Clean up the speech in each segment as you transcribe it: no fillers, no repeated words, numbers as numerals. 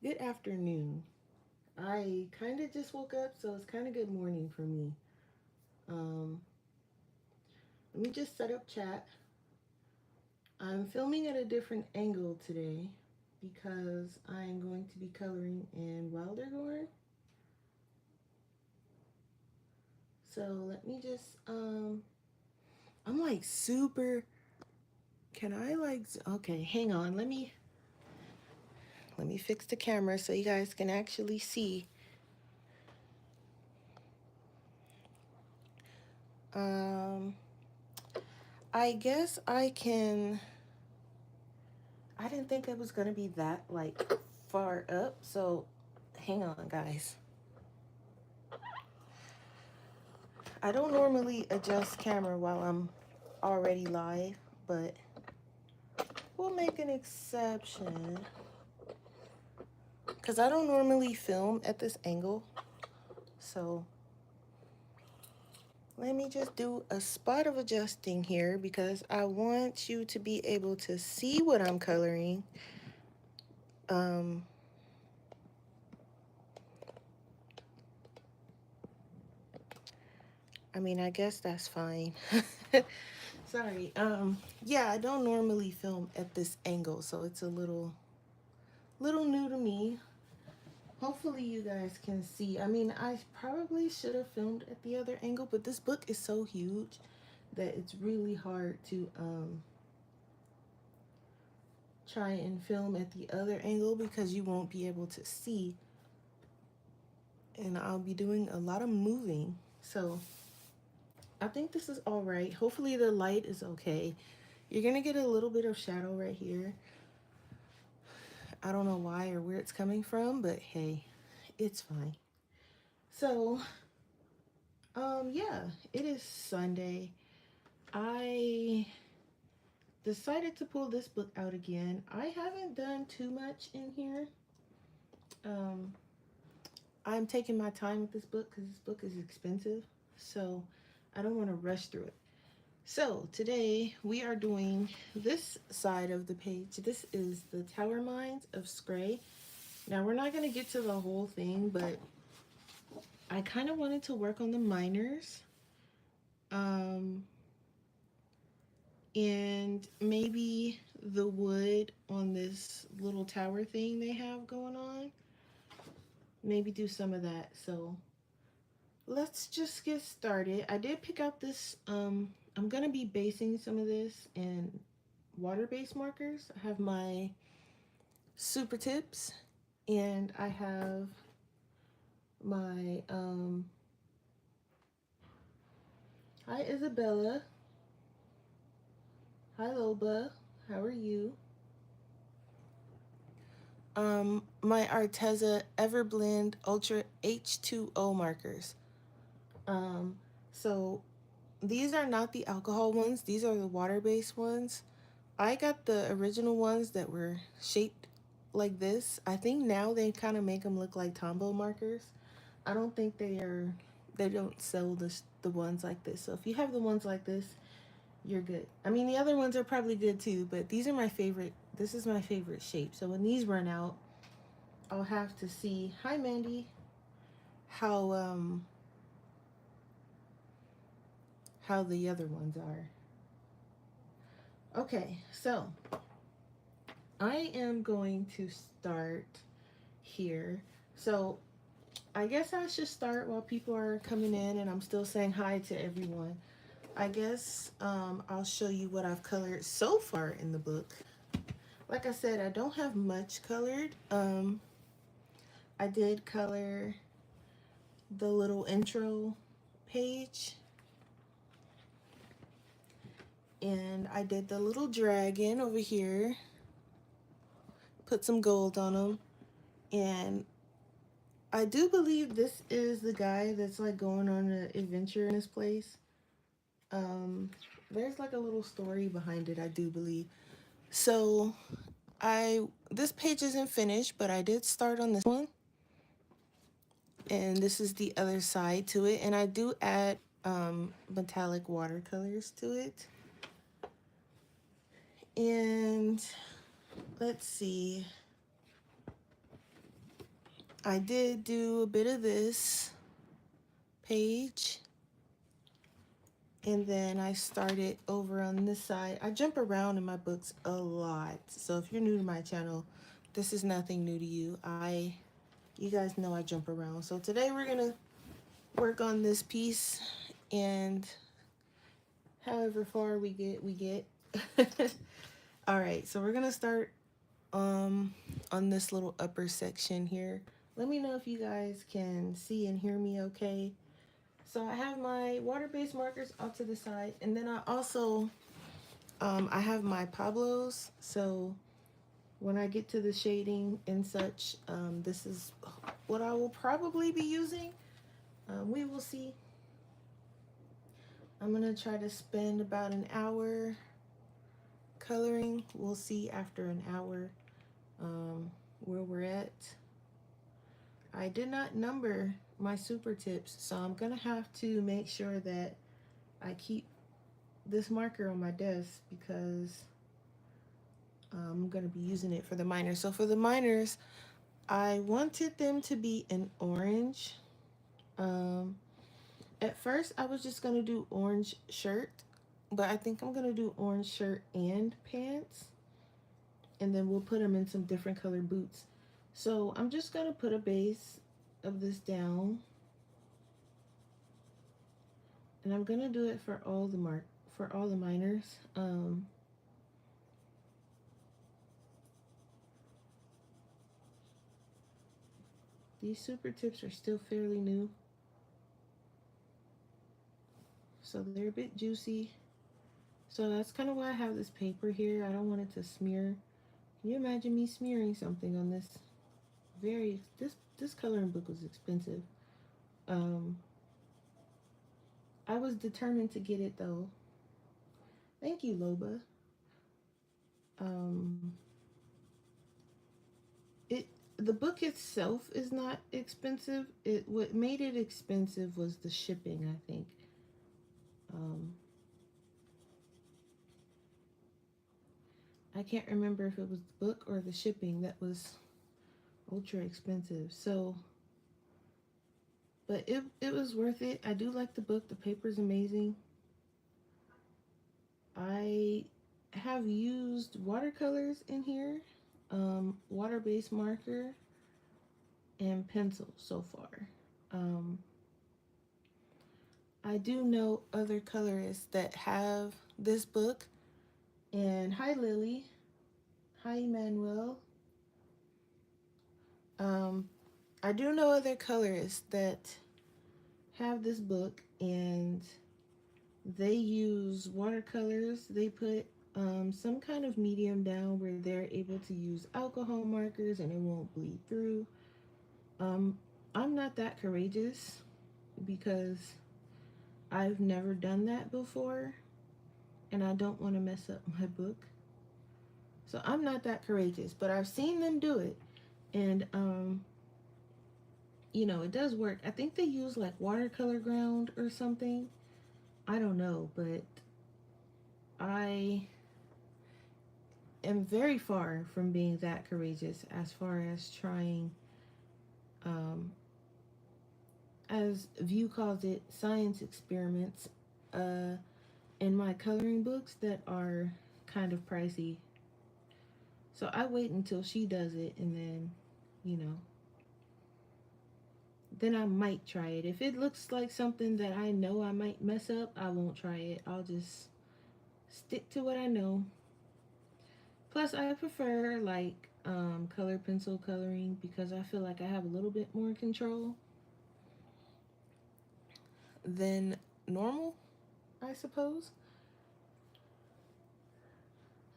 Good afternoon. I kind of just woke up, so it's kind of good morning for me. Um, Let me just set up chat. I'm filming at a different angle today because I am going to be coloring in Wildergorn. So let me just, I'm like super, can I like, okay, hang on. Let me fix the camera so you guys can actually see. Um, I guess I can. I didn't think it was gonna be that like far up. So hang on, guys. I don't normally adjust camera while I'm already live, but we'll make an exception because I don't normally film at this angle. So let me just do a spot of adjusting here because I want you to be able to see what I'm coloring. Um, I mean, I guess that's fine. Sorry. Yeah, I don't normally film at this angle, so it's a little new to me. Hopefully you guys can see. I mean, I probably should have filmed at the other angle, but this book is so huge that it's really hard to try and film at the other angle because you won't be able to see, and I'll be doing a lot of moving. So I think this is all right. Hopefully the light is okay. You're gonna get a little bit of shadow right here. I don't know why or where it's coming from, but hey, it's fine. So, yeah, it is Sunday. I decided to pull this book out again. I haven't done too much in here. Um, I'm taking my time with this book because this book is expensive, so I don't want to rush through it. So today we are doing this side of the page. This is the Tower Mines of Scray. Now we're not going to get to the whole thing, but I kind of wanted to work on the miners. Um, and maybe the wood on this little tower thing they have going on. Maybe do some of that. So let's just get started. I did pick out this, I'm gonna be basing some of this in water-based markers. I have my super tips and I have my, hi Isabella, hi Loba, how are you? My Arteza Everblend Ultra H2O markers. Um, so these are not the alcohol ones, these are the water-based ones. I got the original ones that were shaped like this. I think now they kind of make them look like Tombow markers. I don't think they don't sell the ones like this. So if you have the ones like this, you're good. I mean, the other ones are probably good too, but these are my favorite. This is my favorite shape. So when these run out, I'll have to see, hi Mandy, how how the other ones are. Okay, so I am going to start here. So I guess I should start while people are coming in and I'm still saying hi to everyone. I guess I'll show you what I've colored so far in the book. Like I said, I don't have much colored. I did color the little intro page. And I did the little dragon over here. Put some gold on him. And I do believe this is the guy that's like going on an adventure in this place. Um, there's like a little story behind it, I do believe. So this page isn't finished, but I did start on this one. And this is the other side to it. And I do add metallic watercolors to it. And let's see. I did do a bit of this page, and then I started over on this side. I jump around in my books a lot, so if you're new to my channel, this is nothing new to you. You guys know I jump around. So today we're gonna work on this piece, and however far we get, we get. All right, so we're gonna start on this little upper section here. Let me know if you guys can see and hear me okay. So I have my water-based markers off to the side, and then I also I have my Pablos. So when I get to the shading and such, this is what I will probably be using. We will see. I'm gonna try to spend about an hour coloring. We'll see after an hour where we're at. I did not number my super tips, so I'm gonna have to make sure that I keep this marker on my desk because I'm gonna be using it for the minors. So for the minors, I wanted them to be an orange. Um, at first, I was just gonna do orange shirt, but I think I'm gonna do orange shirt and pants, and then we'll put them in some different colored boots. So I'm just gonna put a base of this down, and I'm gonna do it for all the minors. These super tips are still fairly new, so they're a bit juicy. So that's kind of why I have this paper here. I don't want it to smear. Can you imagine me smearing something on this? This coloring book was expensive. Um, I was determined to get it though. Thank you, Loba. Um, it the book itself is not expensive. It what made it expensive was the shipping, I think. Um, I can't remember if it was the book or the shipping that was ultra expensive. So, but it was worth it. I do like the book. The paper's amazing. I have used watercolors in here, water-based marker, and pencil so far. Um, I do know other colorists that have this book. And hi, Lily. Hi, Emmanuel. Um, I do know other colorists that have this book, and they use watercolors. They put some kind of medium down where they're able to use alcohol markers and it won't bleed through. Um, I'm not that courageous because I've never done that before and I don't want to mess up my book. So I'm not that courageous, but I've seen them do it. And, it does work. I think they use like watercolor ground or something. I don't know, but I am very far from being that courageous as far as trying, um, as View calls it, science experiments in my coloring books that are kind of pricey. So I wait until she does it and then, you know, then I might try it. If it looks like something that I know I might mess up, I won't try it. I'll just stick to what I know. Plus, I prefer like color pencil coloring because I feel like I have a little bit more control than normal, I suppose.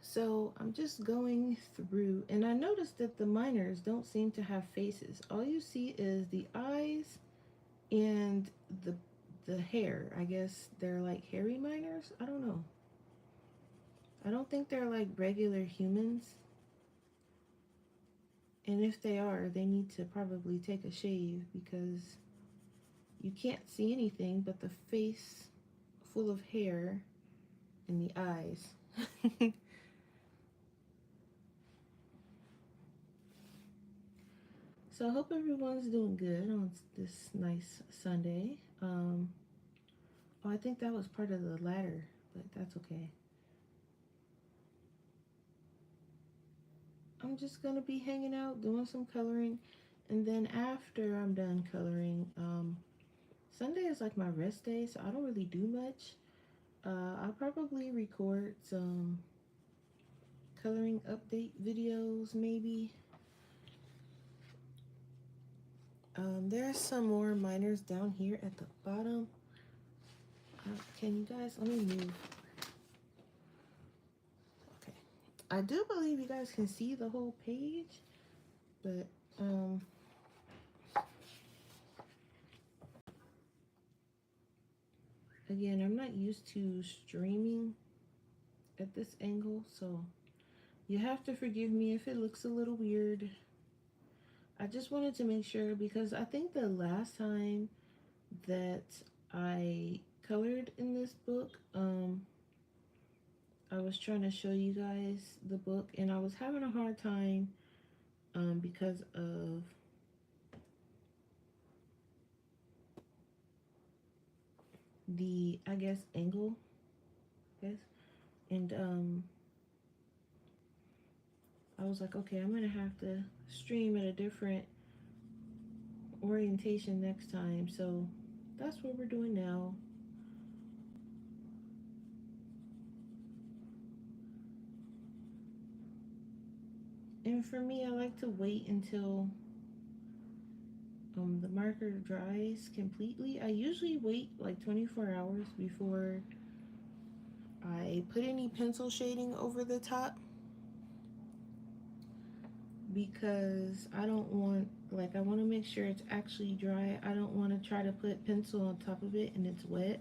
So I'm just going through, and I noticed that the minors don't seem to have faces. All you see is the eyes and the hair. I guess they're like hairy minors. I don't know. I don't think they're like regular humans. And if they are, they need to probably take a shave because you can't see anything but the face full of hair and the eyes. So I hope everyone's doing good on this nice Sunday. Oh, I think that was part of the ladder, but that's okay. I'm just gonna be hanging out, doing some coloring, and then after I'm done coloring, Sunday is like my rest day, so I don't really do much. I'll probably record some coloring update videos, maybe. There's some more miners down here at the bottom. Can you guys, let me move. Okay. I do believe you guys can see the whole page, but again, I'm not used to streaming at this angle, so you have to forgive me if it looks a little weird. I just wanted to make sure because I think the last time that I colored in this book, I was trying to show you guys the book and I was having a hard time because of the, I guess, angle, I guess. And I was like, okay, I'm gonna have to stream at a different orientation next time. So that's what we're doing now. And for me, I like to wait until the marker dries completely. I usually wait like 24 hours before I put any pencil shading over the top because I don't want, like, I want to make sure it's actually dry. I don't want to try to put pencil on top of it and it's wet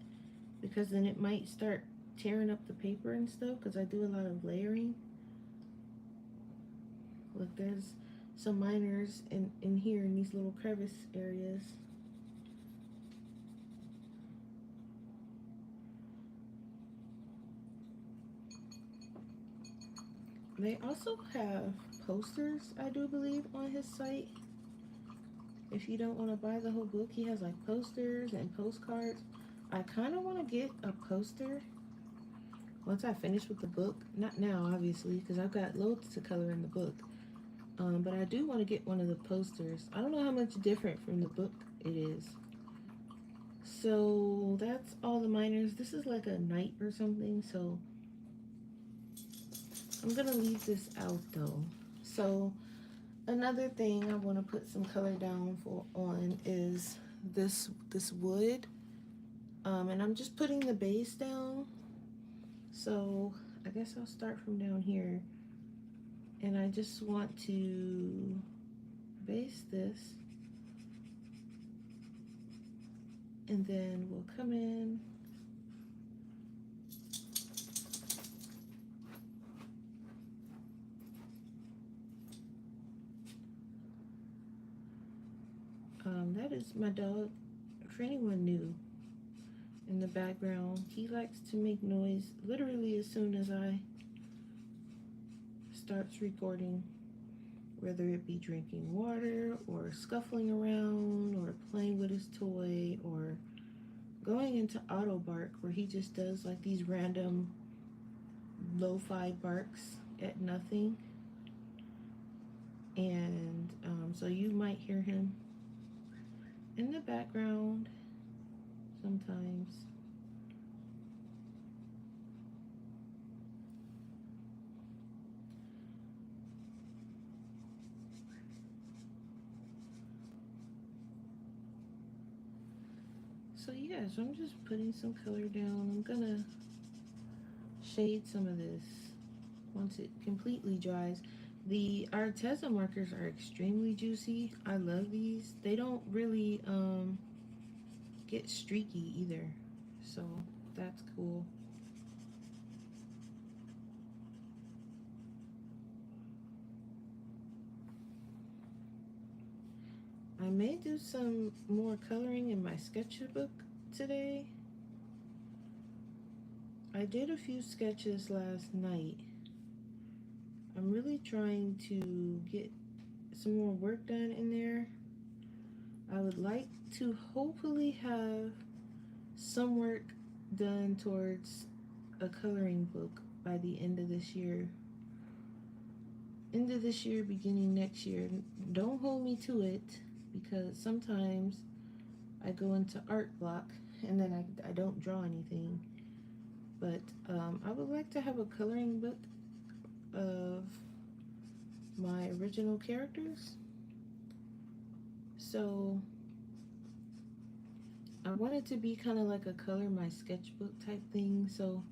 because then it might start tearing up the paper and stuff because I do a lot of layering. Look, there's some miners in here in these little crevice areas. They also have posters, I do believe, on his site. If you don't want to buy the whole book, he has like posters and postcards. I kind of want to get a poster once I finish with the book. Not now, obviously, because I've got loads to color in the book. But I do want to get one of the posters. I don't know how much different from the book it is. So that's all the miners. This is like a night or something, so I'm gonna leave this out though. So another thing I want to put some color down for on is this wood, and I'm just putting the base down. So I guess I'll start from down here, and I just want to base this, and then we'll come in. That is my dog. For anyone new in the background, he likes to make noise literally as soon as I starts recording, whether it be drinking water or scuffling around or playing with his toy or going into auto bark where he just does like these random lo-fi barks at nothing. And so you might hear him in the background sometimes. So yeah, so I'm just putting some color down. I'm gonna shade some of this once it completely dries. The Arteza markers are extremely juicy. I love these. They don't really get streaky either, so that's cool. I may do some more coloring in my sketchbook today. I did a few sketches last night. I'm really trying to get some more work done in there. I would like to hopefully have some work done towards a coloring book by the end of this year. End of this year, beginning next year. Don't hold me to it because sometimes I go into art block and then I don't draw anything. But I would like to have a coloring book of my original characters. So I want it to be kind of like a color my sketchbook type thing. So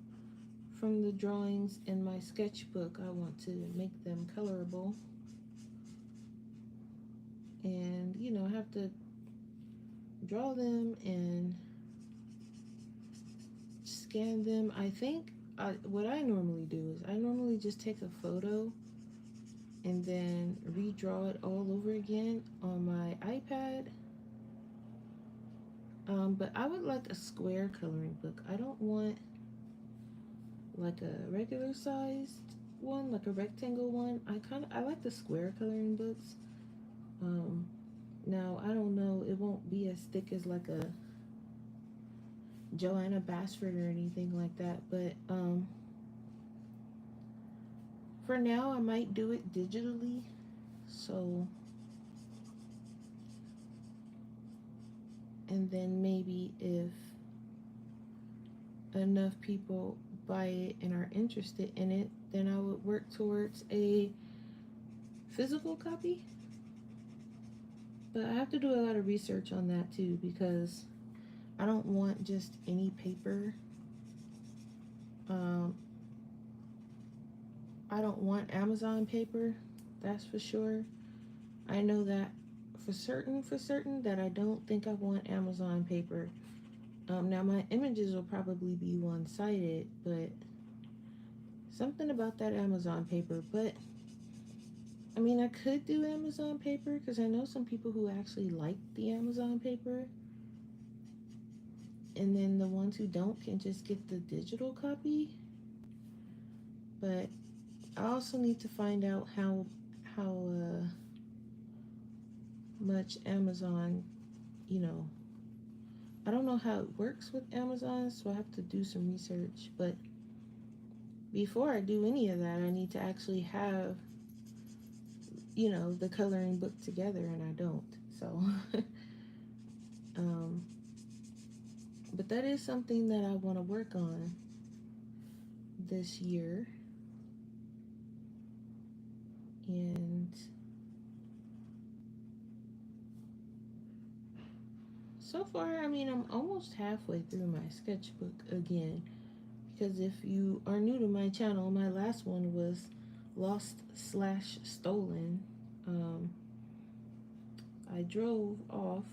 from the drawings in my sketchbook, I want to make them colorable. And, you know, have to draw them and scan them. I think what I normally do is I normally just take a photo and then redraw it all over again on my iPad. But I would like a square coloring book. I don't want like a regular sized one, like a rectangle one. I like the square coloring books. Um, Now I don't know. It won't be as thick as like a Joanna Basford or anything like that. But for now, I might do it digitally. So, and then maybe if enough people buy it and are interested in it, then I would work towards a physical copy. But I have to do a lot of research on that too because I don't want just any paper. Um, I don't want Amazon paper, that's for sure. I know that for certain that I don't think I want Amazon paper. Now my images will probably be one-sided, but something about that Amazon paper. But I mean, I could do Amazon paper because I know some people who actually like the Amazon paper, and then the ones who don't can just get the digital copy. But I also need to find out how much Amazon, you know, I don't know how it works with Amazon, so I have to do some research. But before I do any of that, I need to actually have, you know, the coloring book together, and I don't. So, um, but that is something that I want to work on this year. And so far, I mean, I'm almost halfway through my sketchbook again. Because if you are new to my channel, my last one was lost/stolen. Um, I drove off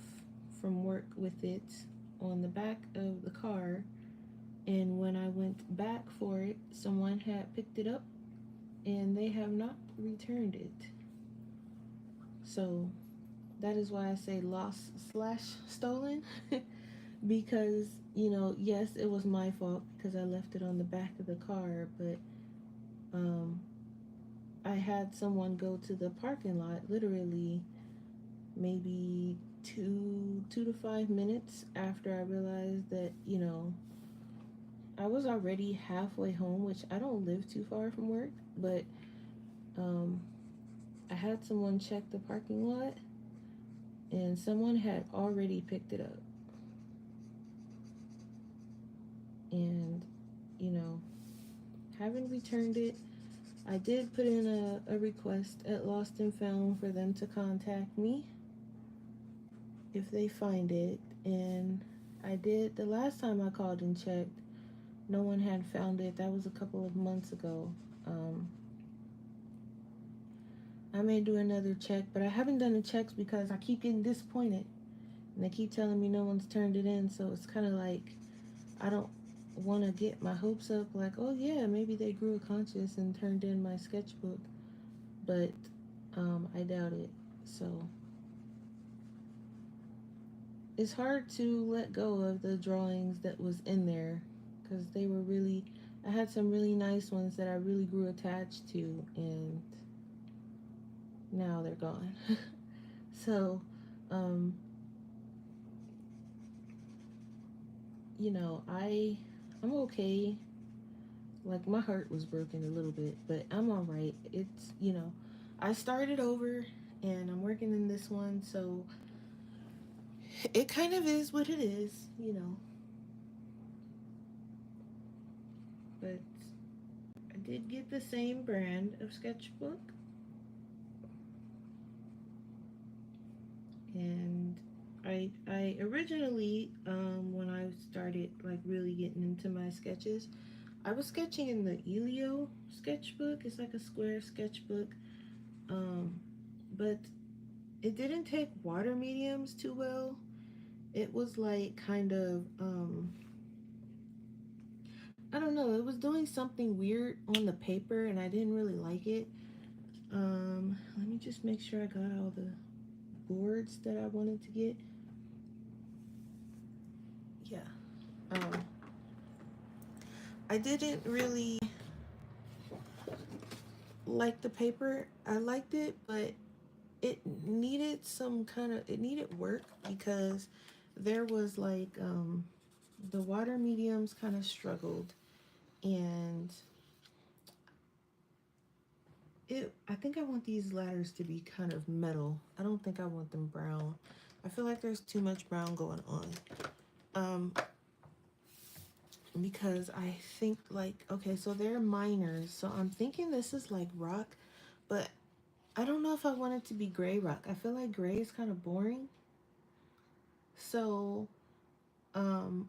from work with it on the back of the car, and when I went back for it, someone had picked it up and they have not returned it. So that is why I say lost/stolen because, you know, yes, it was my fault because I left it on the back of the car, but um, I had someone go to the parking lot literally maybe 2 to 5 minutes after I realized that, you know, I was already halfway home, which I don't live too far from work, but um, I had someone check the parking lot and someone had already picked it up. And, you know, haven't returned it. I did put in a request at Lost and Found for them to contact me if they find it. And I did, the last time I called and checked, no one had found it. That was a couple of months ago. Um, I may do another check, but I haven't done the checks because I keep getting disappointed. And they keep telling me no one's turned it in. So it's kind of like, I don't want to get my hopes up like, oh yeah, maybe they grew a conscience and turned in my sketchbook. But I doubt it. So it's hard to let go of the drawings that was in there because they were really, I had some really nice ones that I really grew attached to, and now they're gone. So, um, you know, I'm okay. Like my heart was broken a little bit, but I'm all right. It's, you know, I started over and I'm working in this one, so it kind of is what it is, you know. But I did get the same brand of sketchbook, and I originally when I started like really getting into my sketches, I was sketching in the Elio sketchbook. It's like a square sketchbook. Um, but it didn't take water mediums too well. It was like kind of I don't know, it was doing something weird on the paper and I didn't really like it. Let me just make sure I got all the boards that I wanted to get. Yeah. Um, I didn't really like the paper. I liked it, but it needed some kind of, it needed work because there was like the water mediums kind of struggled, and it I think I want these ladders to be kind of metal. I don't think I want them brown. I feel like there's too much brown going on. Um, because I think like, okay, so they're miners. So I'm thinking this is like rock, but I don't know if I want it to be gray rock. I feel like gray is kind of boring. So um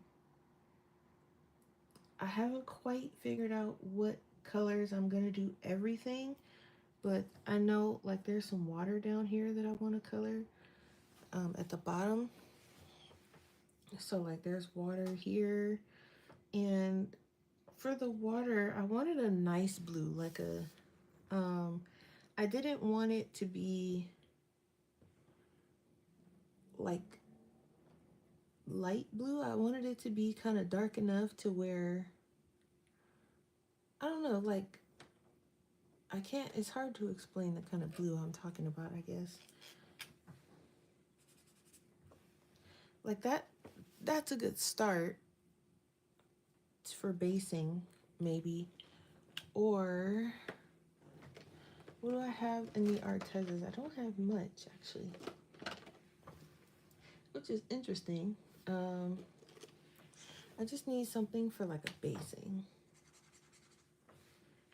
I haven't quite figured out what colors I'm gonna do everything, but I know like there's some water down here that I want to color at the bottom. So like there's water here, and for the water I wanted a nice blue, like a I didn't want it to be like light blue. I wanted it to be kind of dark enough to where I don't know, like I can't, it's hard to explain the kind of blue I'm talking about, I guess. Like that's a good start for basing, maybe. Or what do I have in the Artezas? I don't have much actually, which is interesting. Um, I just need something for like a basing.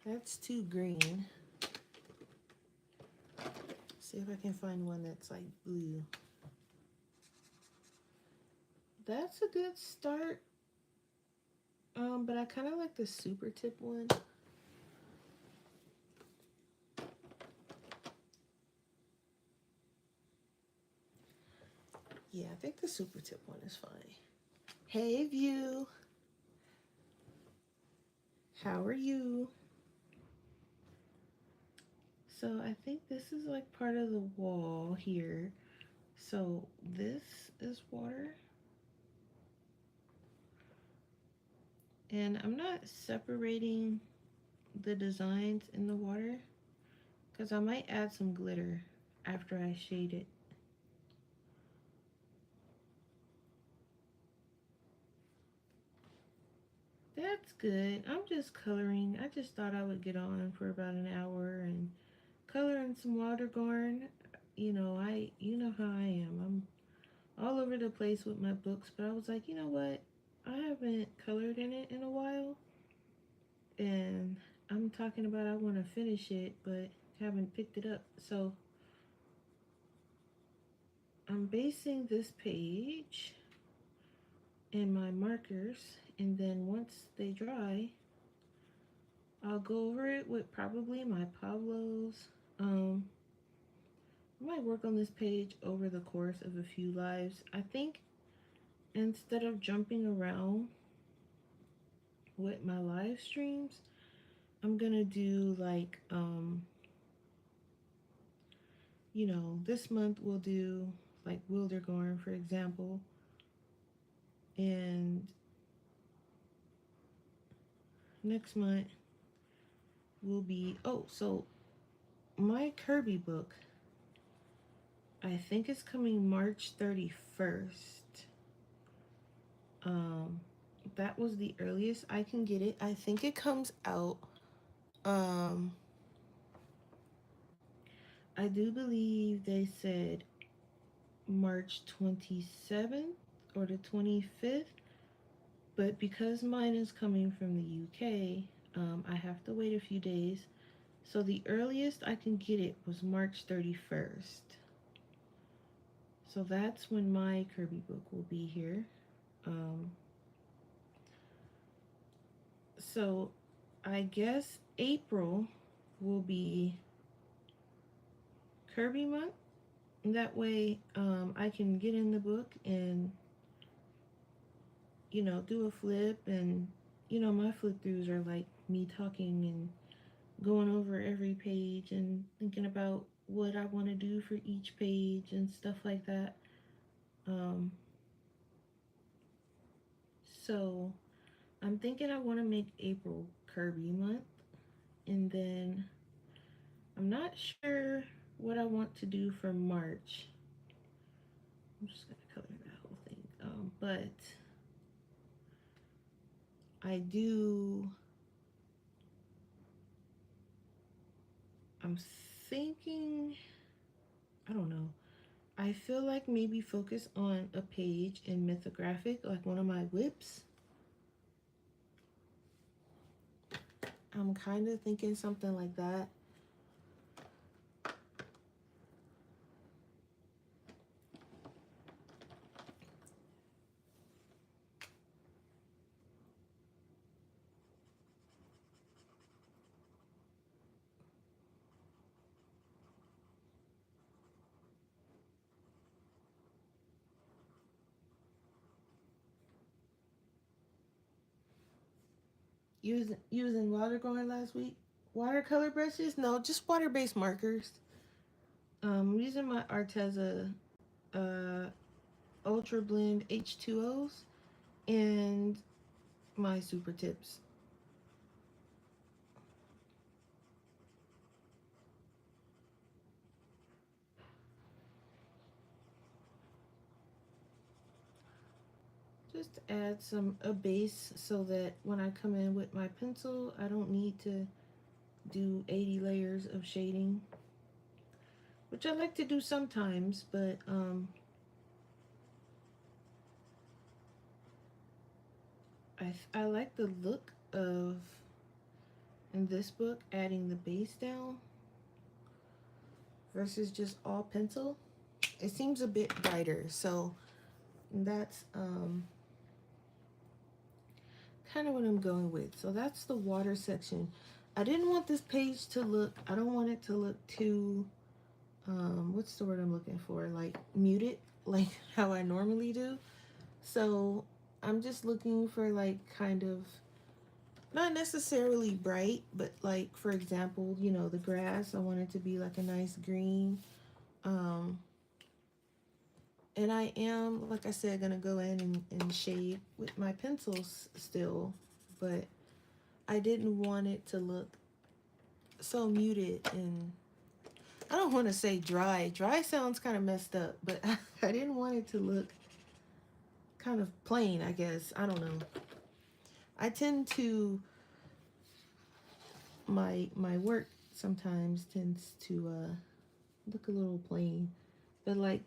That's too green. See if I can find one that's like blue. That's a good start. But I kind of like the super tip one. Yeah, I think the super tip one is fine. Hey, View. How are you? So I think this is like part of the wall here. So this is water. And I'm not separating the designs in the water because I might add some glitter after I shade it. That's good. I'm just coloring. I just thought I would get on for about an hour and color in some Wildergorn. You know how I am. I'm all over the place with my books, but I was like, you know what? I haven't colored in it in a while, and I'm talking about I want to finish it, but haven't picked it up. So I'm basing this page in my markers, and then once they dry, I'll go over it with probably my Pablo's. I might work on this page over the course of a few lives. I think instead of jumping around with my live streams, I'm gonna do like this month we'll do like Wildergorn, for example, and next month will be, oh, so my Kirby book. I think it's coming March 31st. Um, that was the earliest I can get it. I think it comes out. Um, I do believe they said March 27th or the 25th, but because mine is coming from the UK, I have to wait a few days. So the earliest I can get it was March 31st. So that's when my Kirby book will be here. Um, so I guess April will be Kirby month. That way, I can get in the book and, do a flip. And, my flip throughs are like me talking and going over every page and thinking about what I want to do for each page and stuff like that. Um, so I'm thinking I want to make April Kirby month. And then I'm not sure what I want to do for March. I'm just going to color that whole thing. But I do, I'm thinking, I don't know. I feel like maybe focus on a page in mythographic, like one of my whips. I'm kind of thinking something like that. Using Wildergorn last week. Watercolor brushes? No, just water-based markers. I'm using my Arteza uh, Ultra Blend H2Os and my Super Tips. Just add a base so that when I come in with my pencil, I don't need to do 80 layers of shading, which I like to do sometimes, but I like the look of, in this book, adding the base down versus just all pencil. It seems a bit brighter, so that's kind of what I'm going with. So that's the water section. I didn't want this page to look, I don't want it to look too, what's the word I'm looking for? Like muted, like how I normally do. So I'm just looking for like kind of, not necessarily bright, but like, for example, the grass, I want it to be like a nice green. Um, and I am, like I said, gonna go in and shade with my pencils still, but I didn't want it to look so muted. And I don't want to say dry. Dry sounds kind of messed up, but I didn't want it to look kind of plain, I guess. I don't know. I tend to, my work sometimes tends to look a little plain, but like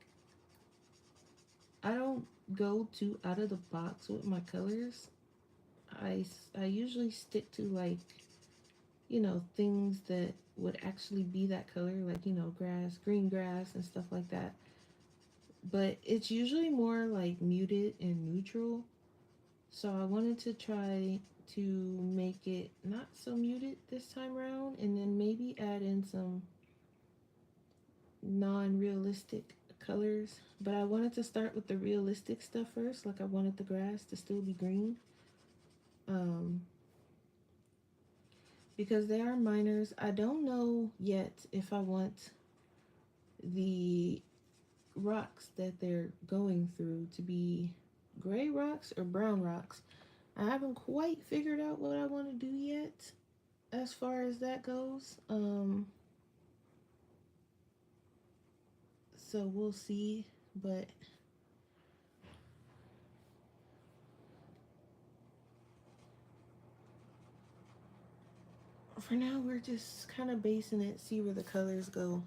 I don't go too out of the box with my colors. I usually stick to like, things that would actually be that color, like, grass, green grass and stuff like that. But it's usually more like muted and neutral. So I wanted to try to make it not so muted this time around, and then maybe add in some non-realistic colors. But I wanted to start with the realistic stuff first. Like I wanted the grass to still be green. Um, because they are minors. I don't know yet if I want the rocks that they're going through to be gray rocks or brown rocks. I haven't quite figured out what I want to do yet as far as that goes. So we'll see. But for now, we're just kind of basing it, see where the colors go.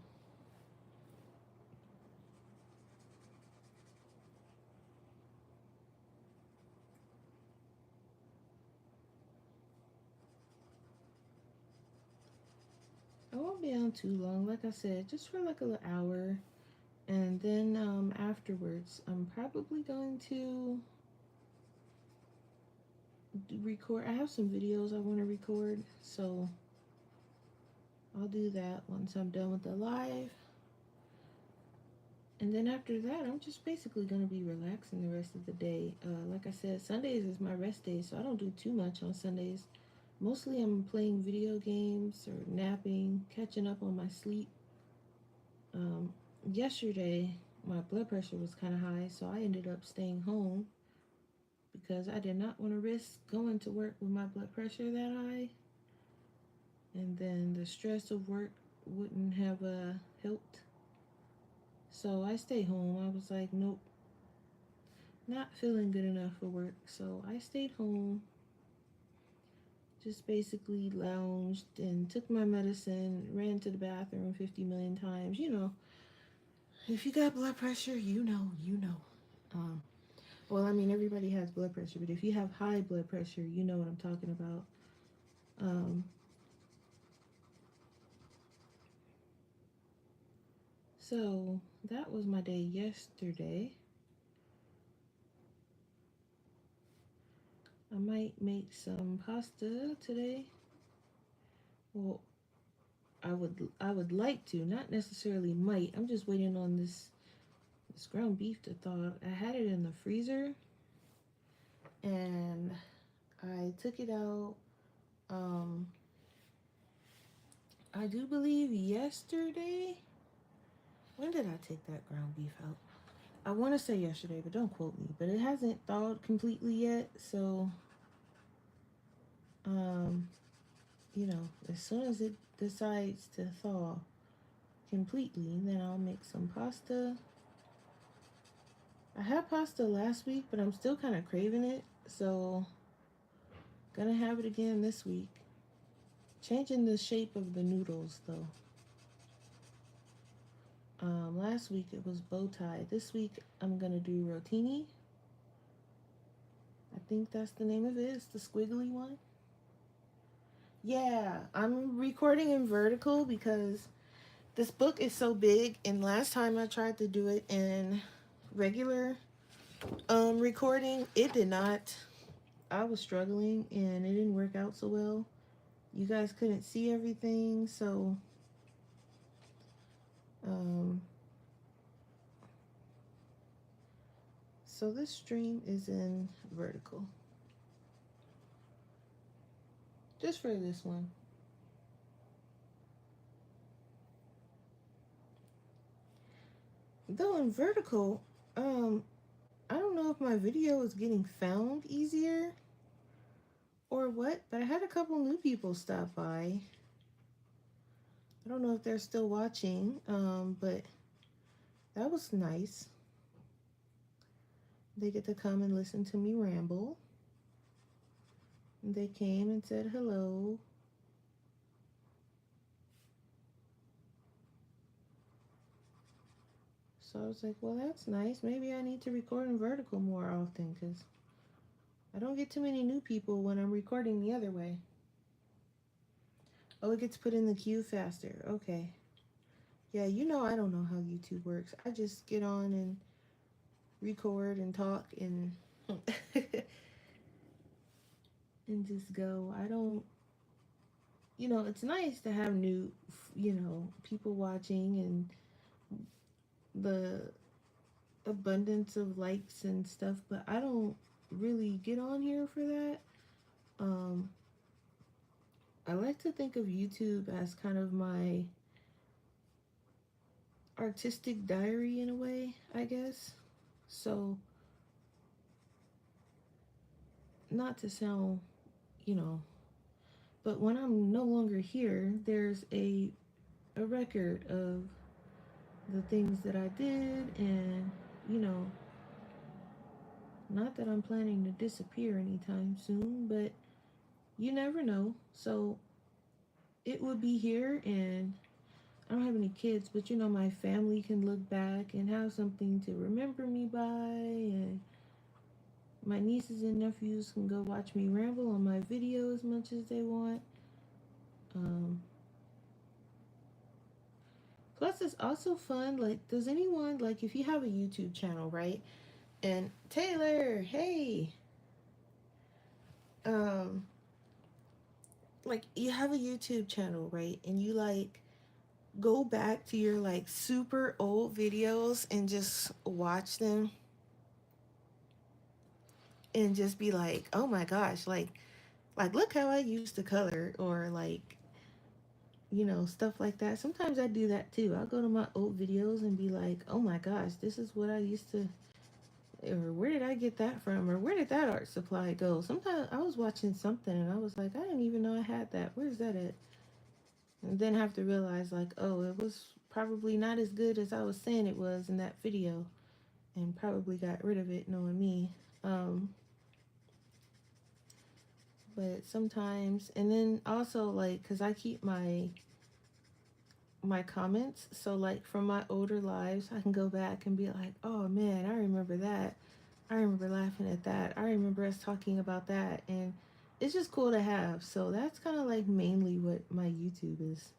I won't be on too long, like I said, just for like an hour. And then afterwards, I'm probably going to record. I have some videos I want to record, so I'll do that once I'm done with the live. And then after that, I'm just basically going to be relaxing the rest of the day. Like I said, Sundays is my rest day, so I don't do too much on Sundays. Mostly I'm playing video games or napping, catching up on my sleep. Um, Yesterday, my blood pressure was kind of high, so I ended up staying home because I did not want to risk going to work with my blood pressure that high. And then the stress of work wouldn't have helped. So I stayed home. I was like, nope, not feeling good enough for work. So I stayed home, just basically lounged and took my medicine, ran to the bathroom 50 million times. You know, if you got blood pressure, you know. Um, well, I mean, everybody has blood pressure, but if you have high blood pressure, you know what I'm talking about. Um, so that was my day yesterday. I might make some pasta today. Well, I would like to, not necessarily might. I'm just waiting on this ground beef to thaw. I had it in the freezer and I took it out. Um, I do believe yesterday. When did I take that ground beef out? I want to say yesterday, but don't quote me. But it hasn't thawed completely yet, so um, you know, as soon as it decides to thaw completely, then I'll make some pasta. I had pasta last week, but I'm still kind of craving it, so gonna have it again this week. Changing the shape of the noodles though. Last week it was bow tie. This week I'm gonna do rotini. I think that's the name of it. It's the squiggly one. Yeah, I'm recording in vertical because this book is so big, and last time I tried to do it in regular recording, it did not. I was struggling and it didn't work out so well. You guys couldn't see everything, so um so this stream is in vertical. Just for this one. Though in vertical, I don't know if my video is getting found easier or what, but I had a couple new people stop by. I don't know if they're still watching, but that was nice. They get to come and listen to me ramble. They came and said hello. So I was like, well, that's nice. Maybe I need to record in vertical more often because I don't get too many new people when I'm recording the other way. Oh, it gets put in the queue faster. Okay. Yeah, you know I don't know how YouTube works. I just get on and record and talk and and just go. I don't, it's nice to have new, people watching and the abundance of likes and stuff, but I don't really get on here for that. Um, I like to think of YouTube as kind of my artistic diary in a way, I guess. So, not to sound, you know, but when I'm no longer here, there's a record of the things that I did, and you know, not that I'm planning to disappear anytime soon, but you never know. So it would be here, and I don't have any kids, but you know, my family can look back and have something to remember me by, and my nieces and nephews can go watch me ramble on my video as much as they want. Um, Plus, it's also fun. Like, does anyone, like, if you have a YouTube channel, right? And Taylor, hey, um, like, you have a YouTube channel, right? And you, like, go back to your, like, super old videos and just watch them and just be like, oh my gosh, like, look how I used to color, or, like, you know, stuff like that. Sometimes I do that too. I'll go to my old videos and be like, oh my gosh, this is what I used to, or where did I get that from, or where did that art supply go? Sometimes I was watching something and I was like, I didn't even know I had that. Where's that at? And then have to realize, like, oh, it was probably not as good as I was saying it was in that video, and probably got rid of it knowing me. Um, but sometimes, and then also, like, because I keep my comments, so like from my older lives I can go back and be like, oh man, I remember that, I remember laughing at that, I remember us talking about that, and it's just cool to have. So that's kind of like mainly what my YouTube is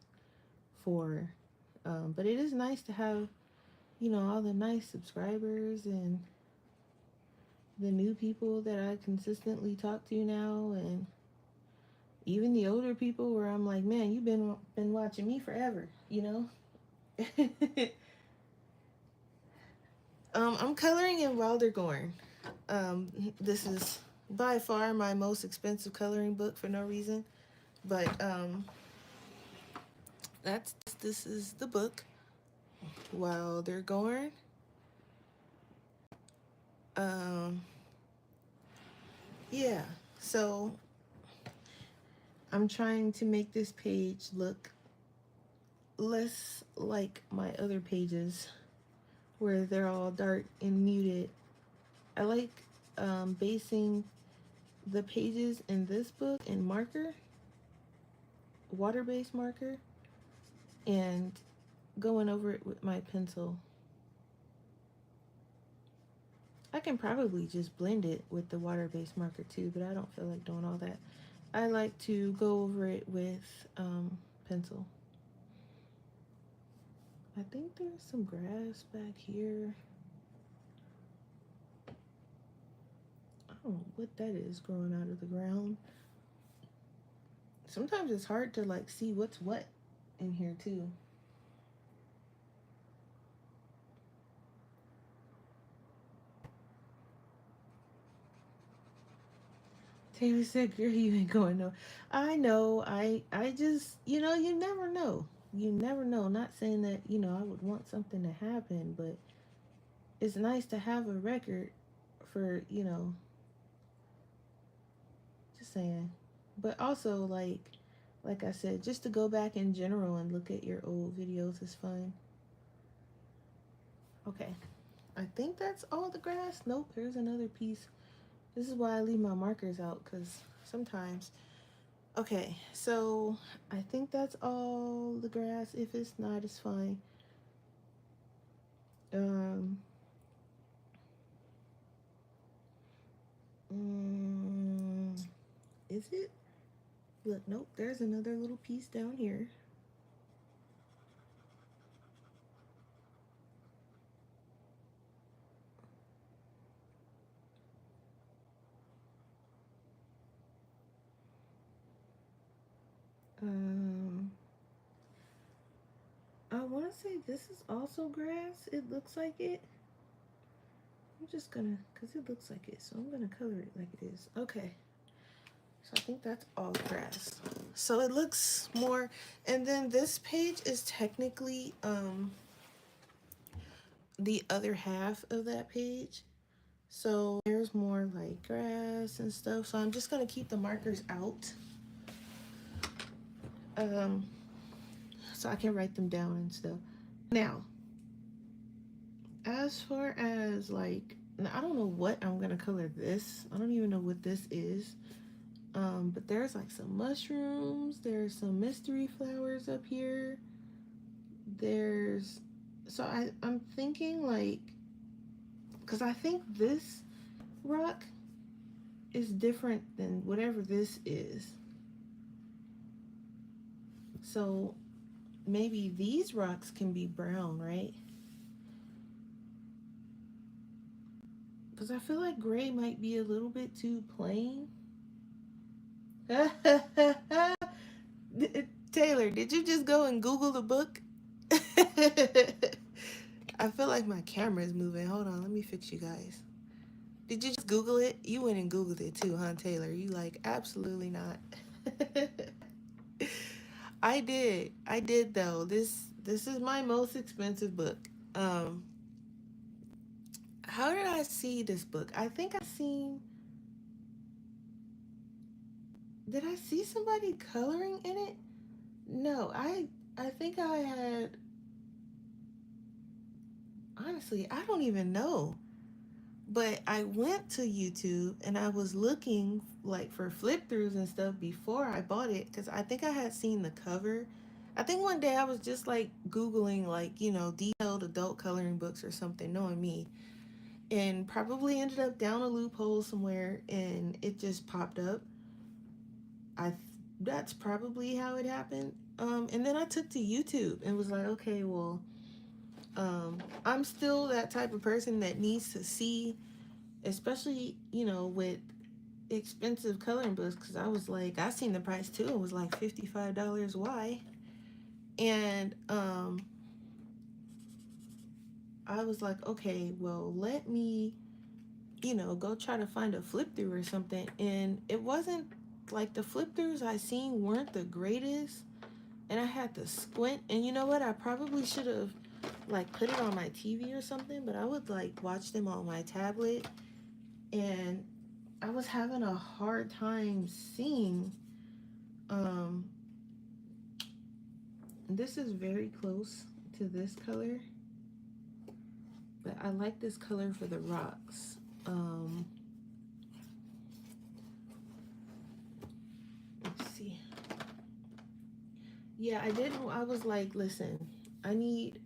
for. But it is nice to have, you know, all the nice subscribers and the new people that I consistently talk to now, and even the older people where I'm like, man, you've been watching me forever, you know. I'm coloring in Wildergorn. This is by far my most expensive coloring book for no reason, but that's this is the book, Wildergorn. Um, yeah. So I'm trying to make this page look less like my other pages where they're all dark and muted. I like basing the pages in this book in marker, water-based marker, and going over it with my pencil. I can probably just blend it with the water-based marker too, but I don't feel like doing all that. I like to go over it with pencil. I think there's some grass back here. I don't know what that is growing out of the ground. Sometimes it's hard to like see what's what in here too. Taylor said, "Girl, you ain't going no." I know. I just, you know, you never know. You never know. Not saying that, you know, I would want something to happen, but it's nice to have a record for, you know, just saying. But also, like I said, just to go back in general and look at your old videos is fun. Okay. I think that's all the grass. Nope, there's another piece. This is why I leave my markers out, because sometimes. Okay, so I think that's all the grass. If it's not, it's fine. Um, mm, is it? Look, nope, there's another little piece down here. Um, I want to say this is also grass. It looks like it. I'm just gonna, because it looks like it, so I'm gonna color it like it is. Okay. So I think that's all grass. So it looks more, and then this page is technically the other half of that page. So there's more like grass and stuff. So I'm just gonna keep the markers out. Um, so I can write them down and stuff. Now, As far as like, I don't know what I'm gonna color this. I don't even know what this is. But there's like some mushrooms. There's some mystery flowers up here. There's, so I'm thinking like, because I think this rock is different than whatever this is. So maybe these rocks can be brown, right? Because I feel like gray might be a little bit too plain. Taylor, did you just go and Google the book? I feel like my camera is moving. Hold on, let me fix you guys. Did you just Google it? You went and Googled it too, huh, Taylor? You like, absolutely not. I did. I did though. This is my most expensive book. Um, how did I see this book? I think I seen, did I see somebody coloring in it? No, I think I had, honestly, I don't even know. But I went to YouTube and I was looking like for flip throughs and stuff before I bought it because I think I had seen the cover. I think one day I was just like Googling, like, detailed adult coloring books or something, knowing me, and probably ended up down a loophole somewhere and it just popped up. I That's probably how it happened. And then I took to YouTube and was like, okay, well, I'm still that type of person that needs to see, especially, with expensive coloring books, because I was like, I seen the price too. It was like $55. Why? And I was like, okay, well, let me, go try to find a flip through or something. And it wasn't like the flip throughs I seen weren't the greatest. And I had to squint. And you know what? I probably should have like put it on my TV or something, but I would like watch them on my tablet. And I was having a hard time seeing. Um, this is very close to this color, but I like this color for the rocks. Let's see. Yeah, I did. I was like, listen, I need.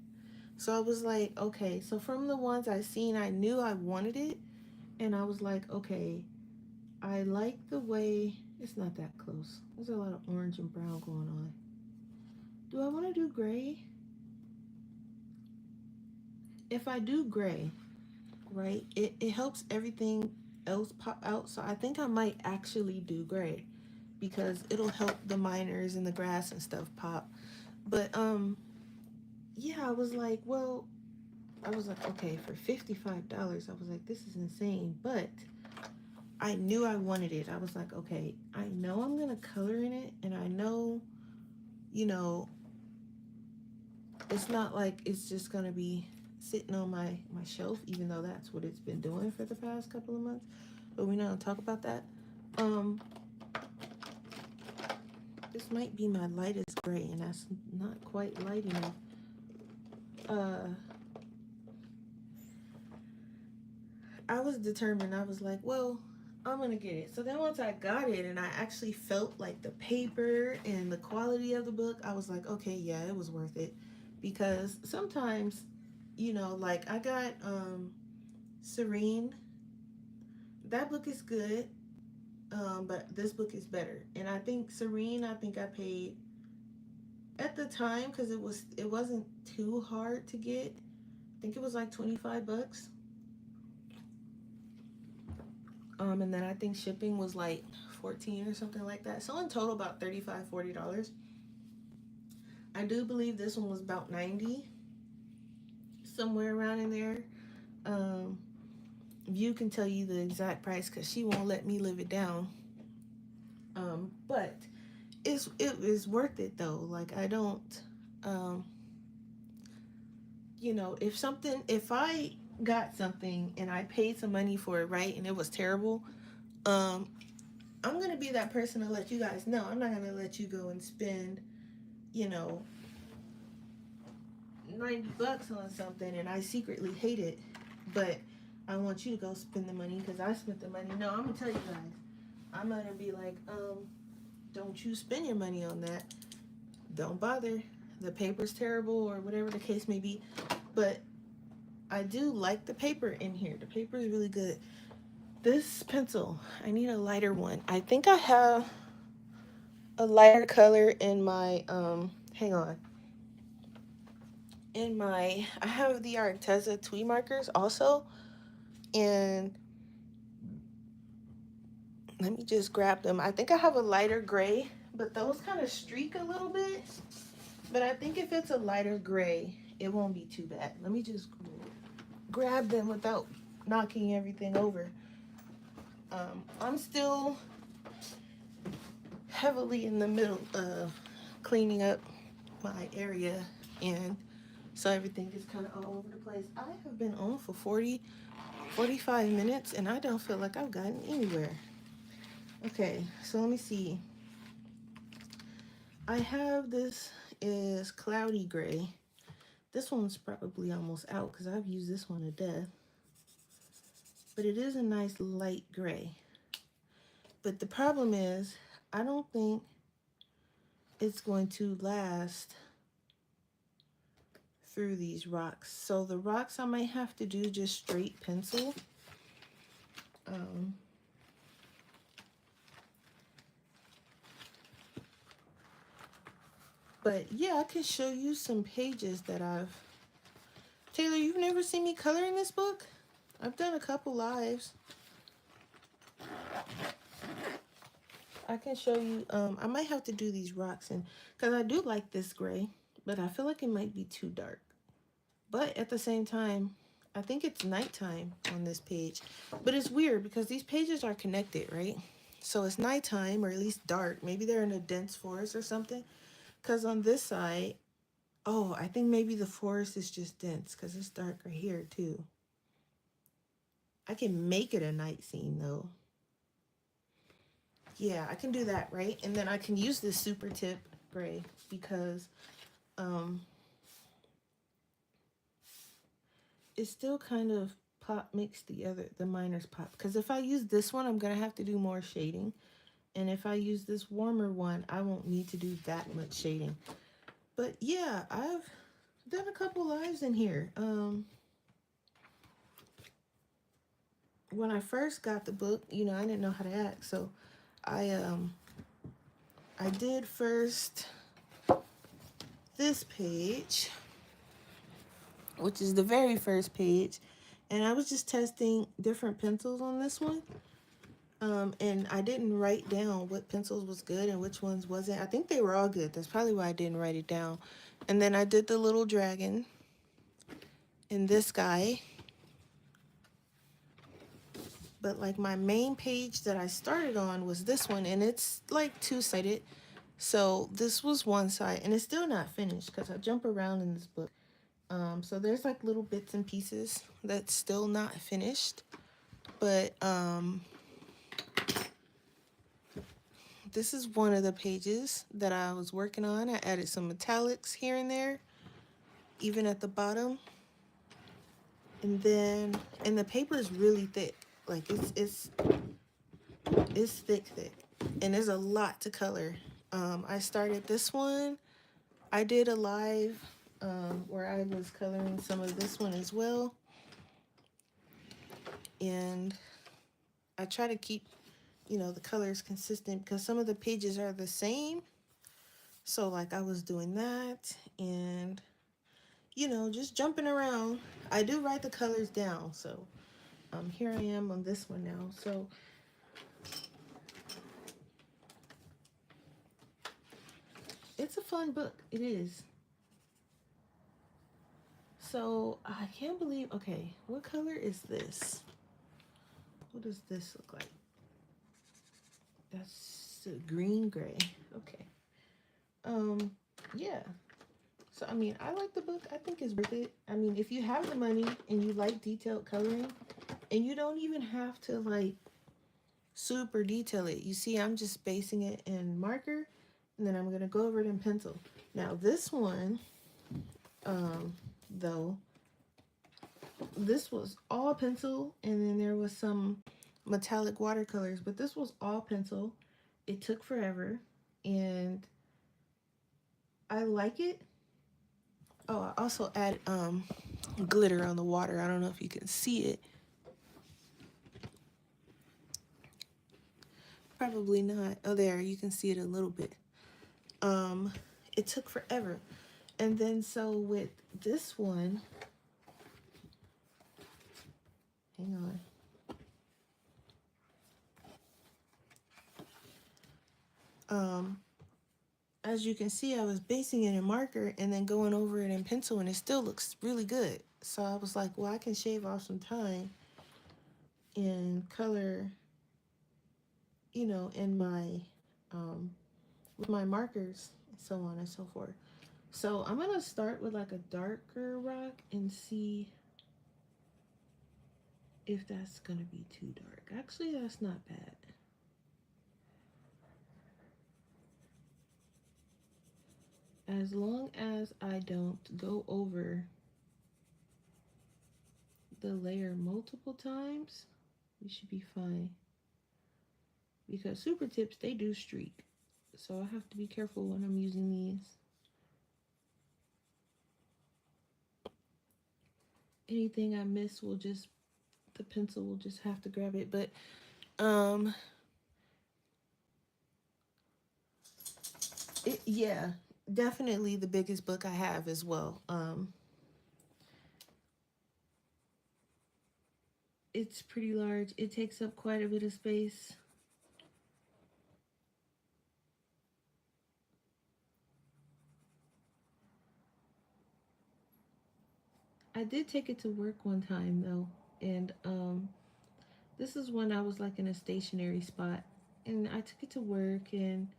So I was like, okay. So from the ones I seen, I knew I wanted it, and I was like, okay, I like the way it's not that close. There's a lot of orange and brown going on. Do I want to do gray? If I do gray, right, it helps everything else pop out. So I think I might actually do gray because it'll help the minors and the grass and stuff pop. But yeah, I was like, well, I was like, okay, for $55, I was like, this is insane. But I knew I wanted it. I was like, okay, I know I'm gonna color in it, and I know, you know, it's not like it's just gonna be sitting on my shelf, even though that's what it's been doing for the past couple of months. But we're not gonna talk about that. Um, this might be my lightest gray, and that's not quite light enough. Uh, I was determined. I was like, well, I'm gonna get it. So then once I got it and I actually felt like the paper and the quality of the book, I was like, okay, yeah, it was worth it. Because sometimes, like I got Serene. That book is good, but this book is better. And I think Serene, I think I paid at the time because it wasn't too hard to get. I think it was like $25. And then I think shipping was like 14 or something like that. So in total about $35-$40. I do believe this one was about 90, somewhere around in there. Um, View can tell you the exact price because she won't let me live it down. But it is worth it though. Like I don't, um, if I got something and I paid some money for it, right, and it was terrible, um, I'm gonna be that person to let you guys know. I'm not gonna let you go and spend, you know, $90 on something and I secretly hate it, but I want you to go spend the money because I spent the money. No, I'm gonna tell you guys. I'm gonna be like, don't you spend your money on that. Don't bother. The paper's terrible or whatever the case may be. But I do like the paper in here. The paper is really good. This pencil, I need a lighter one. I think I have a lighter color in my, hang on. I have the Arteza Twee markers also. And let me just grab them. I think I have a lighter gray, but those kind of streak a little bit. But I think if it's a lighter gray, it won't be too bad. Let me just grab them without knocking everything over. I'm still heavily in the middle of cleaning up my area, and so everything is kind of all over the place. I have been on for 45 minutes and I don't feel like I've gotten anywhere. Okay, so let me see. I have this is cloudy gray. This one's probably almost out because I've used this one to death. But it is a nice light gray. But the problem is, I don't think it's going to last through these rocks. So the rocks I might have to do just straight pencil. But yeah, I can show you some pages that I've... Taylor, you've never seen me color in this book? I've done a couple lives. I can show you, I might have to do these rocks in, because I do like this gray, but I feel like it might be too dark. But at the same time, I think it's nighttime on this page. But it's weird because these pages are connected, right? So it's nighttime, or at least dark. Maybe they're in a dense forest or something. Because on this side, oh, I think maybe the forest is just dense because it's darker here too. I can make it a night scene though. Yeah, I can do that, right? And then I can use this super tip gray because it still kind of makes the minors pop. Because if I use this one, I'm going to have to do more shading. And if I use this warmer one, I won't need to do that much shading. But yeah, I've done a couple lives in here. When I first got the book, I didn't know how to act. So I did first this page, which is the very first page. And I was just testing different pencils on this one. And I didn't write down what pencils was good and which ones wasn't. I think they were all good. That's probably why I didn't write it down. And then I did the little dragon and this guy. But like my main page that I started on was this one, and it's like two-sided. So this was one side, and it's still not finished because I jump around in this book. So there's like little bits and pieces that's still not finished. But this is one of the pages that I was working on. I added some metallics here and there, even at the bottom. And the paper is really thick. Like it's thick. And there's a lot to color. I started this one. I did a live where I was coloring some of this one as well. And I try to keep, the colors consistent because some of the pages are the same. So like I was doing that and, just jumping around. I do write the colors down. So here I am on this one now. So it's a fun book. It is. So I can't believe, okay, what color is this? What does this look like? That's a green gray. Okay. Yeah. So, I mean, I like the book. I think it's worth it. I mean, if you have the money and you like detailed coloring, and you don't even have to, like, super detail it. You see, I'm just basing it in marker, and then I'm going to go over it in pencil. Now, this one, um, though. This was all pencil, and then there was some metallic watercolors, but this was all pencil. It took forever, and I like it. Oh, I also add glitter on the water. I don't know if you can see it. Probably not. Oh, there, you can see it a little bit. Um, it took forever. And then so with this one, hang on. Um, as you can see, I was basing it in marker and then going over it in pencil, and it still looks really good. So I was like, well, I can shave off some time and color, in my with my markers and so on and so forth. So I'm gonna start with like a darker rock and see if that's gonna be too dark. Actually, that's not bad. As long as I don't go over the layer multiple times, we should be fine. Because super tips, they do streak. So I have to be careful when I'm using these. Anything I miss will just, the pencil will just have to grab it. But um yeah, definitely the biggest book I have as well. It's pretty large. It takes up quite a bit of space. I did take it to work one time though, and this is when I was like in a stationary spot, and I took it to work, and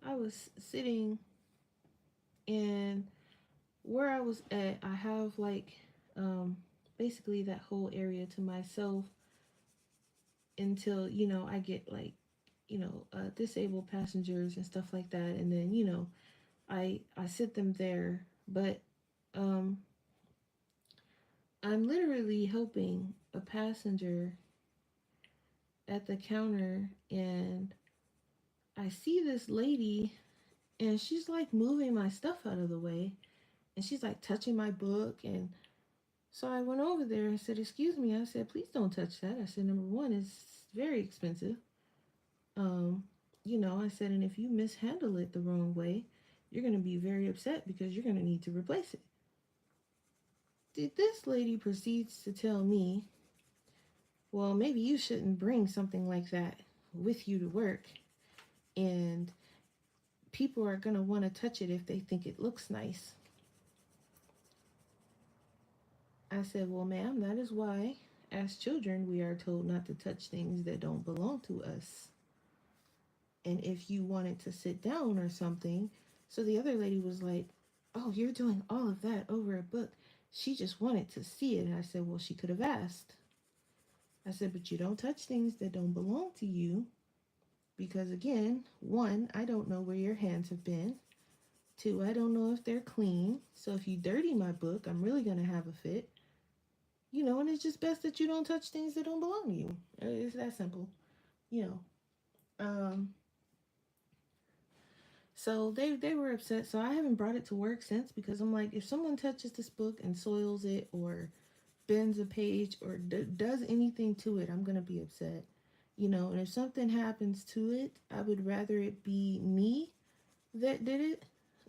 I was sitting, and where I was at, I have like um, basically that whole area to myself until I get like disabled passengers and stuff like that, and then I sit them there, but um, I'm literally helping a passenger at the counter, and I see this lady, and she's like moving my stuff out of the way, and she's like touching my book. And so I went over there and said, "Excuse me." I said, "Please don't touch that." I said, "Number one, it's very expensive. Um, I said, and if you mishandle it the wrong way, you're going to be very upset because you're going to need to replace it." Did this lady proceeds to tell me, "Well, maybe you shouldn't bring something like that with you to work, and people are going to want to touch it if they think it looks nice." I said, "Well, ma'am, that is why, as children, we are told not to touch things that don't belong to us. And if you wanted to sit down or something," so the other lady was like, "Oh, you're doing all of that over a book. She just wanted to see it." And I said, "Well, she could have asked." I said, "But you don't touch things that don't belong to you because, again, one, I don't know where your hands have been. Two, I don't know if they're clean. So if you dirty my book, I'm really going to have a fit. And it's just best that you don't touch things that don't belong to you." It's that simple, you know. Um, so they were upset. So I haven't brought it to work since because I'm like, if someone touches this book and soils it or bends a page or does anything to it, I'm gonna be upset. And if something happens to it, I would rather it be me that did it.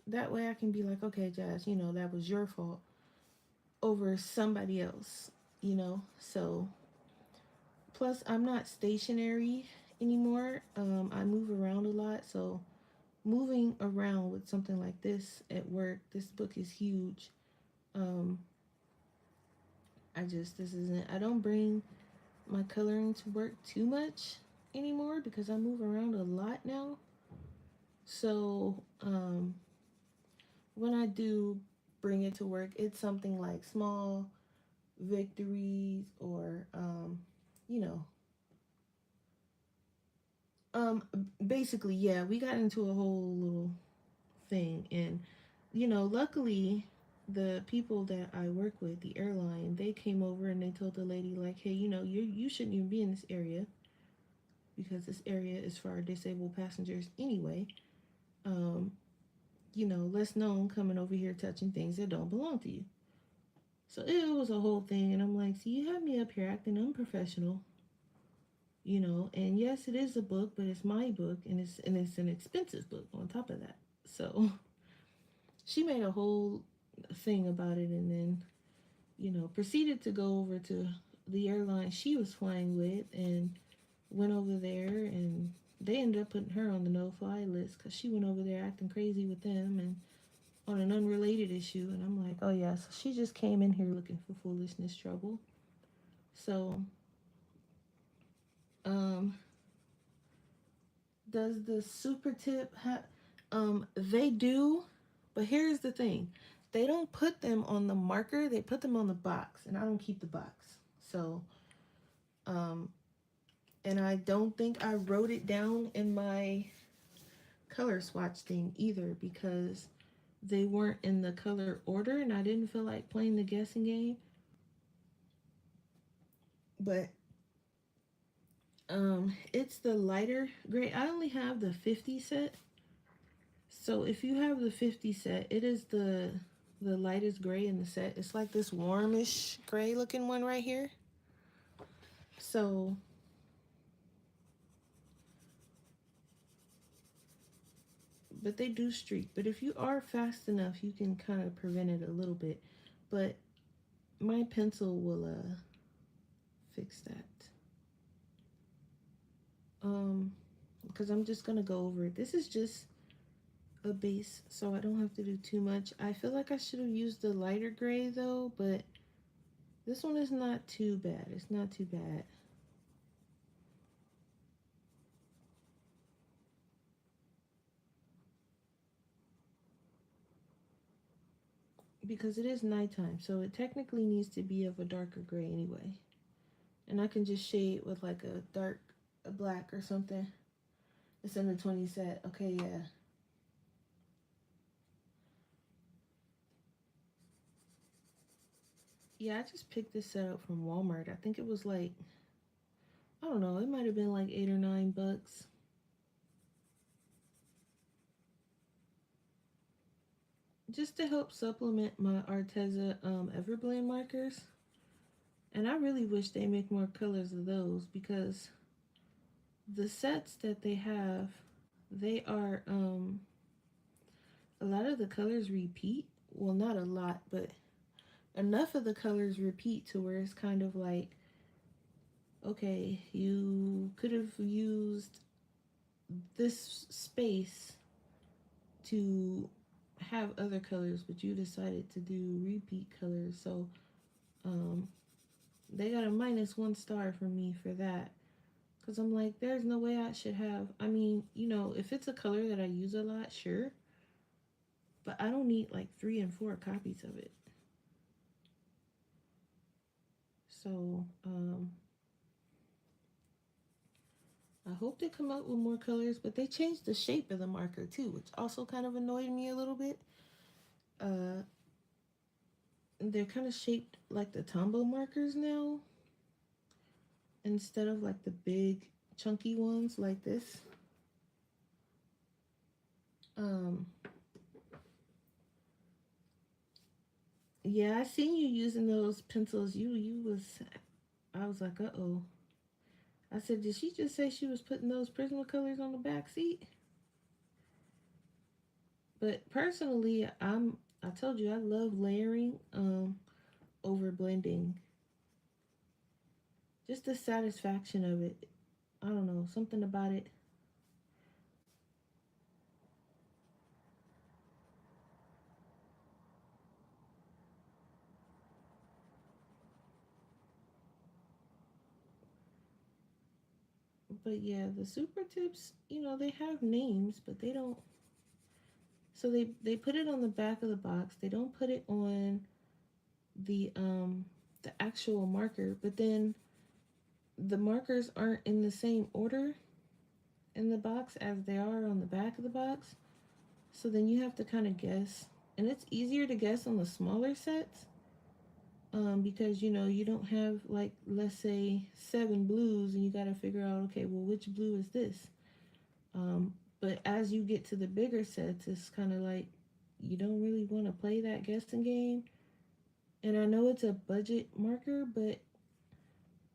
That way I can be like, "Okay, Jazz, that was your fault," over somebody else. So plus I'm not stationary anymore. I move around a lot, so moving around with something like this at work, this book is huge. Um, this isn't, I don't bring my coloring to work too much anymore because I move around a lot now. So, when I do bring it to work, it's something like small victories or, you know, um, basically, yeah, we got into a whole little thing. And, luckily, the people that I work with, the airline, they came over and they told the lady like, hey, you shouldn't even be in this area because this area is for our disabled passengers anyway. Um, less known coming over here touching things that don't belong to you. So it was a whole thing, and I'm like, see, you have me up here acting unprofessional, and yes, it is a book, but it's my book, and it's an expensive book on top of that. So she made a whole thing about it, and then proceeded to go over to the airline she was flying with and went over there, and they ended up putting her on the no-fly list because she went over there acting crazy with them and on an unrelated issue. And I'm like, oh yeah, so she just came in here looking for foolishness trouble. So, um, does the super tip have? They do, but here's the thing: they don't put them on the marker; they put them on the box, and I don't keep the box. So, um, and I don't think I wrote it down in my color swatch thing either because they weren't in the color order, and I didn't feel like playing the guessing game. But it's the lighter gray. I only have the 50 set. So if you have the 50 set, it is the lightest gray in the set. It's like this warmish gray looking one right here. So but they do streak. But if you are fast enough, you can kind of prevent it a little bit. But my pencil will fix that. Um because I'm just gonna go over it. This is just a base, so I don't have to do too much. I feel like I should have used the lighter gray though, but this one is not too bad. It's not too bad. Because it is nighttime, so it technically needs to be of a darker gray anyway. And I can just shade with like a black or something. It's in the 20 set. Okay, yeah. Yeah, I just picked this set up from Walmart. I think it was like, I don't know, it might have been like $8 or $9. Just to help supplement my Arteza Everblend markers. And I really wish they make more colors of those because the sets that they have, they are a lot of the colors repeat. Well, not a lot, but enough of the colors repeat to where it's kind of like, okay, you could have used this space to have other colors, but you decided to do repeat colors. So um, they got a -1 star from me for that. Because I'm like, there's no way I should have. I mean, if it's a color that I use a lot, sure. But I don't need like 3 and 4 copies of it. So I hope they come out with more colors. But they changed the shape of the marker too, which also kind of annoyed me a little bit. Uh, they're kind of shaped like the Tombow markers now instead of like the big chunky ones like this. Um, yeah, I seen you using those pencils. You was, I was like, uh-oh. I said, did she just say she was putting those Prismacolors on the back seat? But personally, I told you I love layering over blending. Just the satisfaction of it. I don't know, something about it. But yeah, the super tips, they have names, but they don't. So they put it on the back of the box. They don't put it on the actual marker, but then the markers aren't in the same order in the box as they are on the back of the box. So then you have to kind of guess. And it's easier to guess on the smaller sets, because you know you don't have, like, let's say 7 blues and you got to figure out, okay, well, which blue is this. But as you get to the bigger sets, it's kind of like you don't really want to play that guessing game. And I know it's a budget marker, but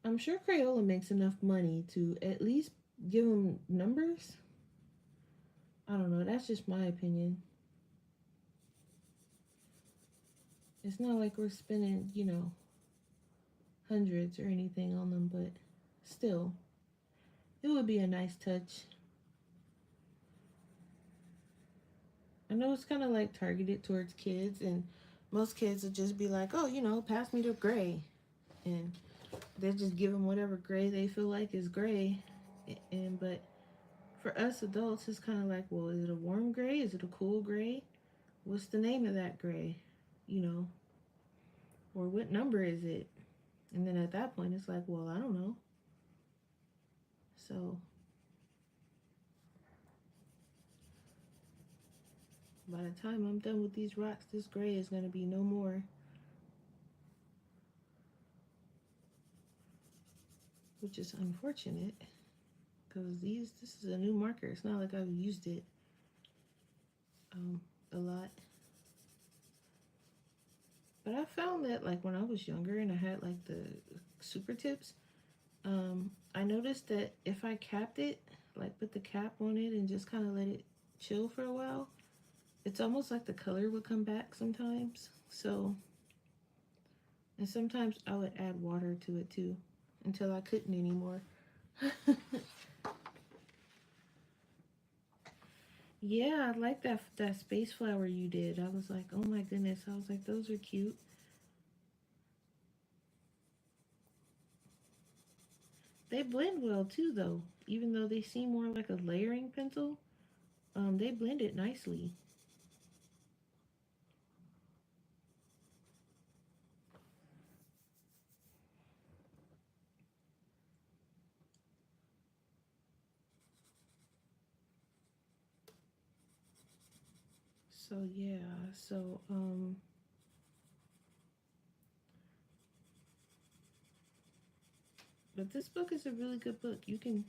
I'm sure Crayola makes enough money to at least give them numbers. I don't know, that's just my opinion. It's not like we're spending, hundreds or anything on them, but still, it would be a nice touch. I know it's kind of like targeted towards kids, and most kids would just be like, oh, pass me the gray. And they just give them whatever gray they feel like is gray. But for us adults, it's kind of like, well, is it a warm gray? Is it a cool gray? What's the name of that gray? You know, or what number is it? And then at that point, it's like, well, I don't know. So by the time I'm done with these rocks, this gray is going to be no more, which is unfortunate because this is a new marker. It's not like I've used it a lot. But I found that, like, when I was younger and I had like the super tips, I noticed that if I capped it, like put the cap on it and just kind of let it chill for a while, it's almost like the color would come back sometimes. So, and sometimes I would add water to it too until I couldn't anymore. Yeah, I like that space flower you did. I was like, oh my goodness. I was like, those are cute. They blend well too, though. Even though they seem more like a layering pencil, they blend it nicely. So yeah, but this book is a really good book. You can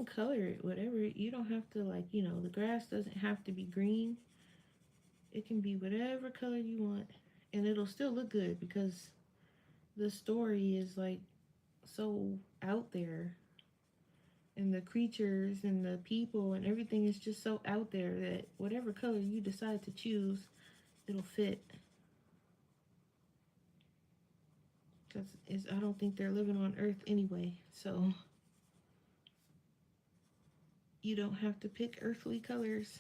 color it whatever. You don't have to, like, the grass doesn't have to be green. It can be whatever color you want, and it'll still look good because the story is like so out there, and the creatures and the people and everything is just so out there that whatever color you decide to choose, it'll fit. Because I don't think they're living on Earth anyway, so you don't have to pick earthly colors.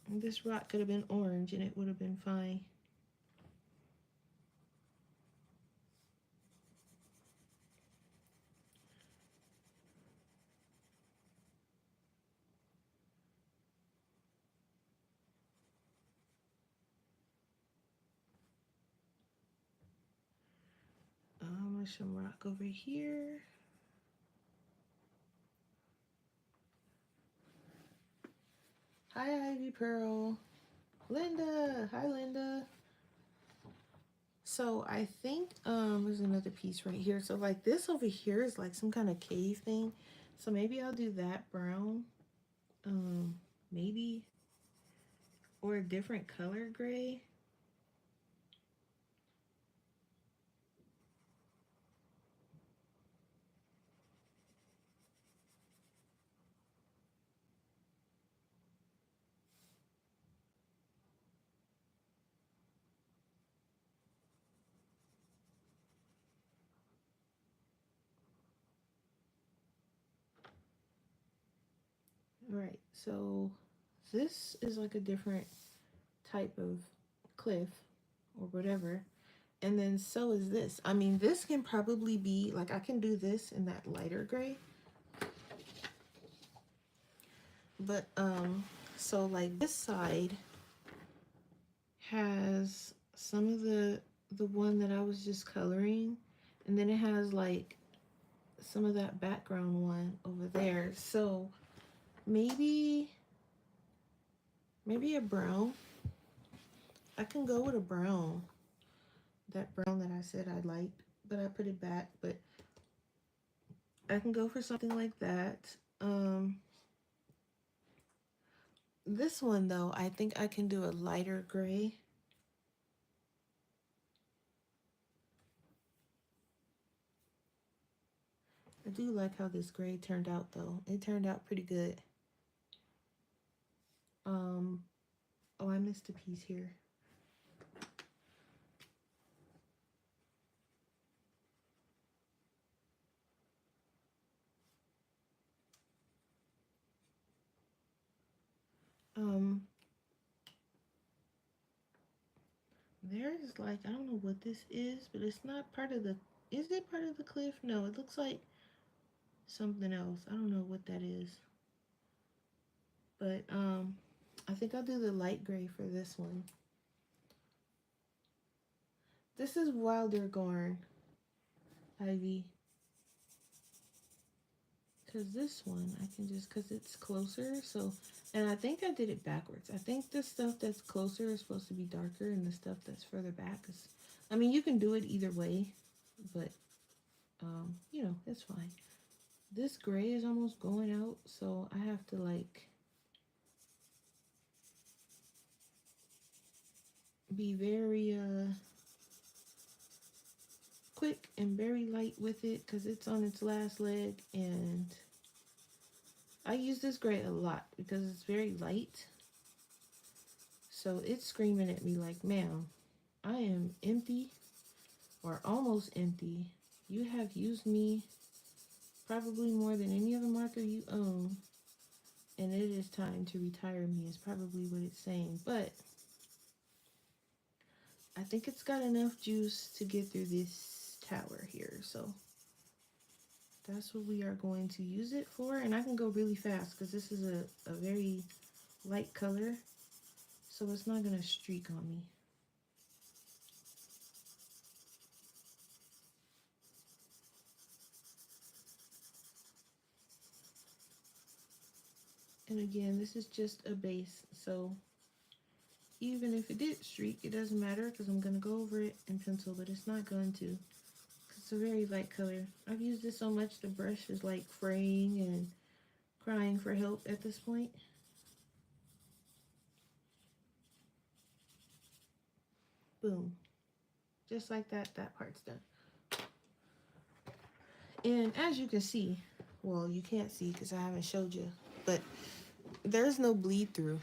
This rock could have been orange and it would have been fine. There's some rock over here. Hi, Ivy Pearl. Linda. Hi, Linda. So I think there's another piece right here. So like this over here is like some kind of cave thing. So maybe I'll do that brown. Maybe, or a different color gray. All right. So this is like a different type of cliff or whatever. And then so is this. I mean, this can probably be like, I can do this in that lighter gray. But so like this side has some of the one that I was just coloring, and then it has like some of that background one over there. So maybe a brown. I can go with a brown. That brown that I said I liked, but I put it back. But I can go for something like that. This one though, I think I can do a lighter gray. I do like how this gray turned out though. It turned out pretty good. Oh, I missed a piece here. Um, there's like, I don't know what this is, but it's not part of the, is it part of the cliff? No, it looks like something else. I don't know what that is. But I think I'll do the light gray for this one. This is Wildergorn Ivy. Because this one, I can just, because it's closer. So, and I think I did it backwards. I think the stuff that's closer is supposed to be darker, and the stuff that's further back is, I mean, you can do it either way, but, you know, it's fine. This gray is almost going out, so I have to, like, be very, quick and very light with it, because it's on its last leg, and I use this gray a lot because it's very light. So it's screaming at me like, ma'am, I am empty or almost empty. You have used me probably more than any other marker you own, and it is time to retire me, is probably what it's saying. But I think it's got enough juice to get through this tower here. So that's what we are going to use it for. And I can go really fast because this is a very light color, so it's not going to streak on me. And again, this is just a base, so even if it did streak, it doesn't matter because I'm going to go over it in pencil, but it's not going to because it's a very light color. I've used this so much the brush is like fraying and crying for help at this point. Boom. Just like that, that part's done. And as you can see, well, you can't see because I haven't showed you, but there's no bleed through.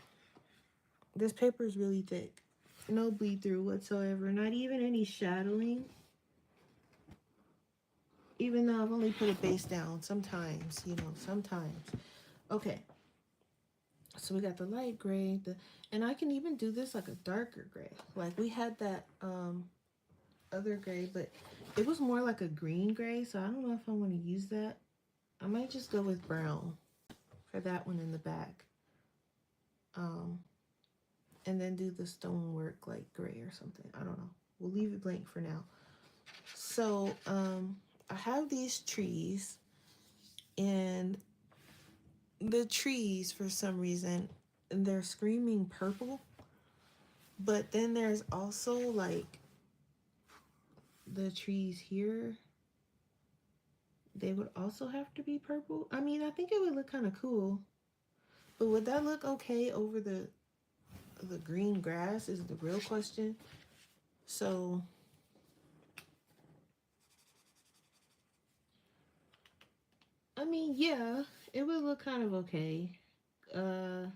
This paper is really thick. No bleed through whatsoever, not even any shadowing. Even though I've only put a base down, sometimes, you know, sometimes. Okay, so we got the light gray, and I can even do this like a darker gray. Like we had that other gray, but it was more like a green gray, so I don't know if I want to use that. I might just go with brown for that one in the back. And then do the stonework like gray or something. I don't know. We'll leave it blank for now. So I have these trees, and the trees for some reason they're screaming purple, but then there's also like the trees here, they would also have to be purple. I mean, I think it would look kind of cool, but would that look okay over the green grass is the real question. So I mean, yeah, it would look kind of okay. I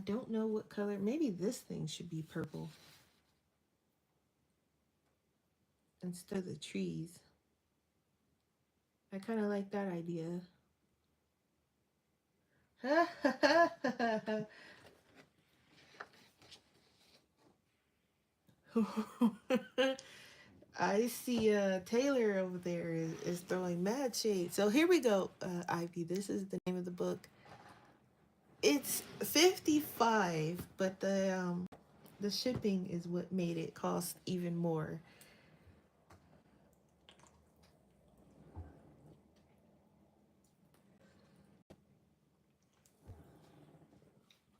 don't know what color. Maybe this thing should be purple instead of the trees. I kind of like that idea. I see Taylor over there is throwing mad shade. So here we go, Ivy. This is the name of the book. It's 55, but the shipping is what made it cost even more.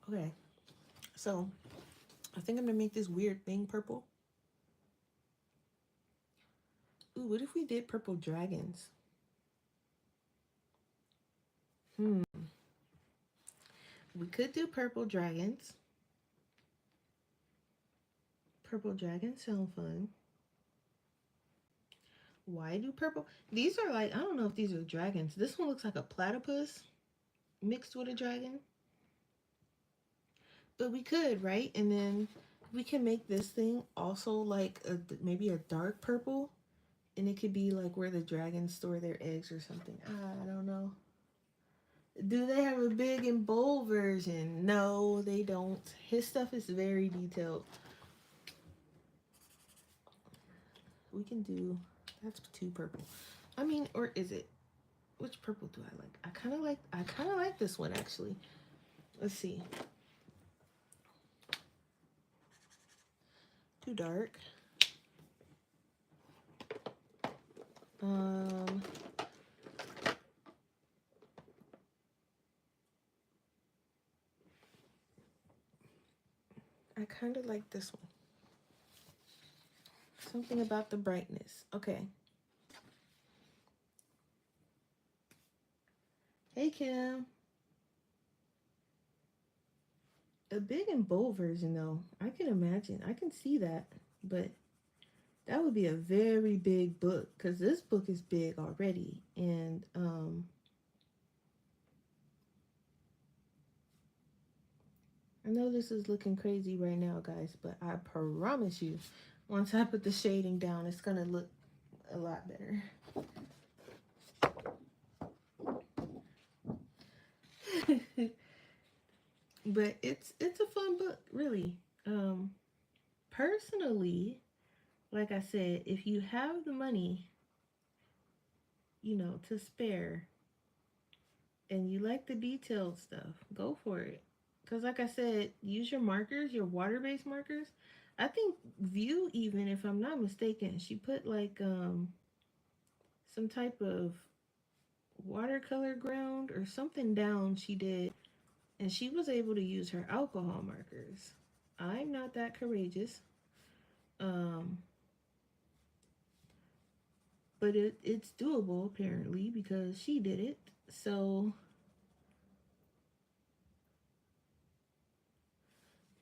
Okay, so I think I'm gonna make this weird thing purple. Ooh, what if we did purple dragons? Hmm, we could do purple dragons. Purple dragons sound fun. Why do purple? These are like, I don't know if these are dragons. This one looks like a platypus mixed with a dragon. But we could, right? And then we can make this thing also like maybe a dark purple. And it could be like where the dragons store their eggs or something. I don't know. Do they have a big and bold version? No, they don't. His stuff is very detailed. We can do, that's too purple. I mean, or is it? Which purple do I like? I kind of like this one actually. Let's see. Too dark. Um, I kind of like this one. Something about the brightness. Okay. Hey, Kim. A big and bold version, though. I can imagine. I can see that. But that would be a very big book because this book is big already. And I know this is looking crazy right now, guys, but I promise you, once I put the shading down, it's going to look a lot better. But it's a fun book, really. Personally, like I said, if you have the money, to spare and you like the detailed stuff, go for it. Because, like I said, use your markers, your water based markers. I think View, even if I'm not mistaken, she put like some type of watercolor ground or something down she did, and she was able to use her alcohol markers. I'm not that courageous. Um, but it's doable apparently because she did it. So,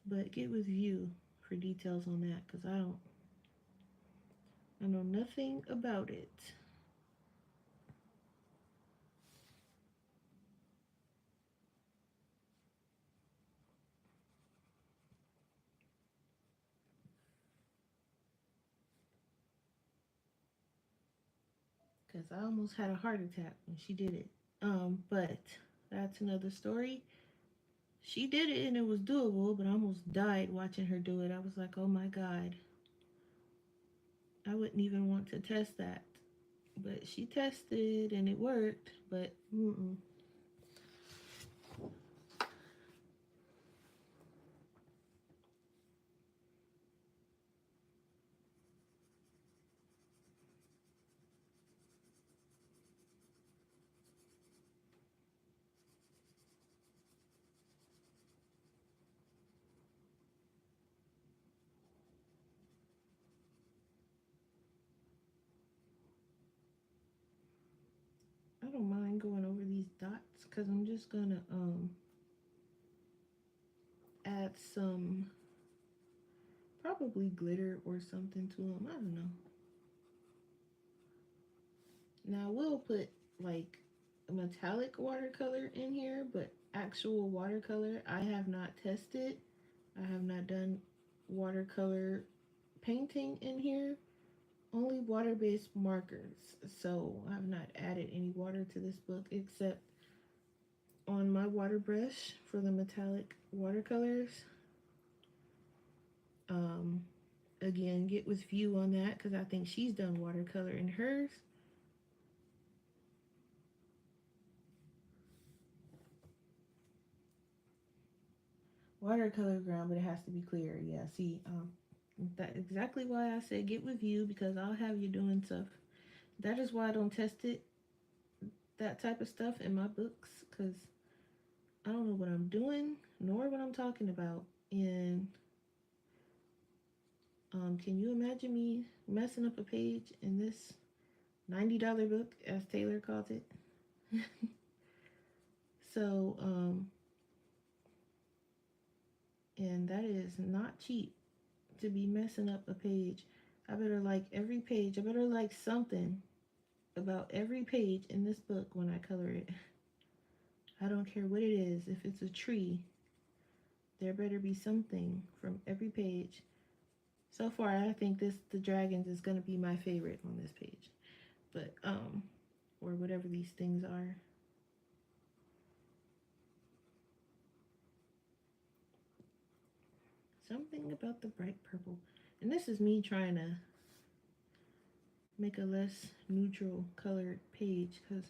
but get with View for details on that because I know nothing about it. Because I almost had a heart attack when she did it. But that's another story. She did it and it was doable, but I almost died watching her do it. I was like, oh my God, I wouldn't even want to test that. But she tested and it worked, but I don't mind going over these dots because I'm just gonna add some probably glitter or something to them. I don't know. Now we'll put like a metallic watercolor in here, but actual watercolor I have not tested. I have not done watercolor painting in here. Only water-based markers. So I have not added any water to this book except on my water brush for the metallic watercolors. Um, Again, get with View on that because I think she's done watercolor in hers. Watercolor ground, but it has to be clear. Yeah, see, that's exactly why I said get with View because I'll have you doing stuff. That is why I don't test it, that type of stuff in my books because I don't know what I'm doing nor what I'm talking about. And can you imagine me messing up a page in this $90 book, as Taylor calls it? So, and that is not cheap to be messing up a page. I better like every page. I better like something about every page in this book when I color it. I don't care what it is. If it's a tree, there better be something from every page. So far, I think the dragons is gonna be my favorite on this page, but or whatever these things are. Something about the bright purple, and this is me trying to make a less neutral colored page because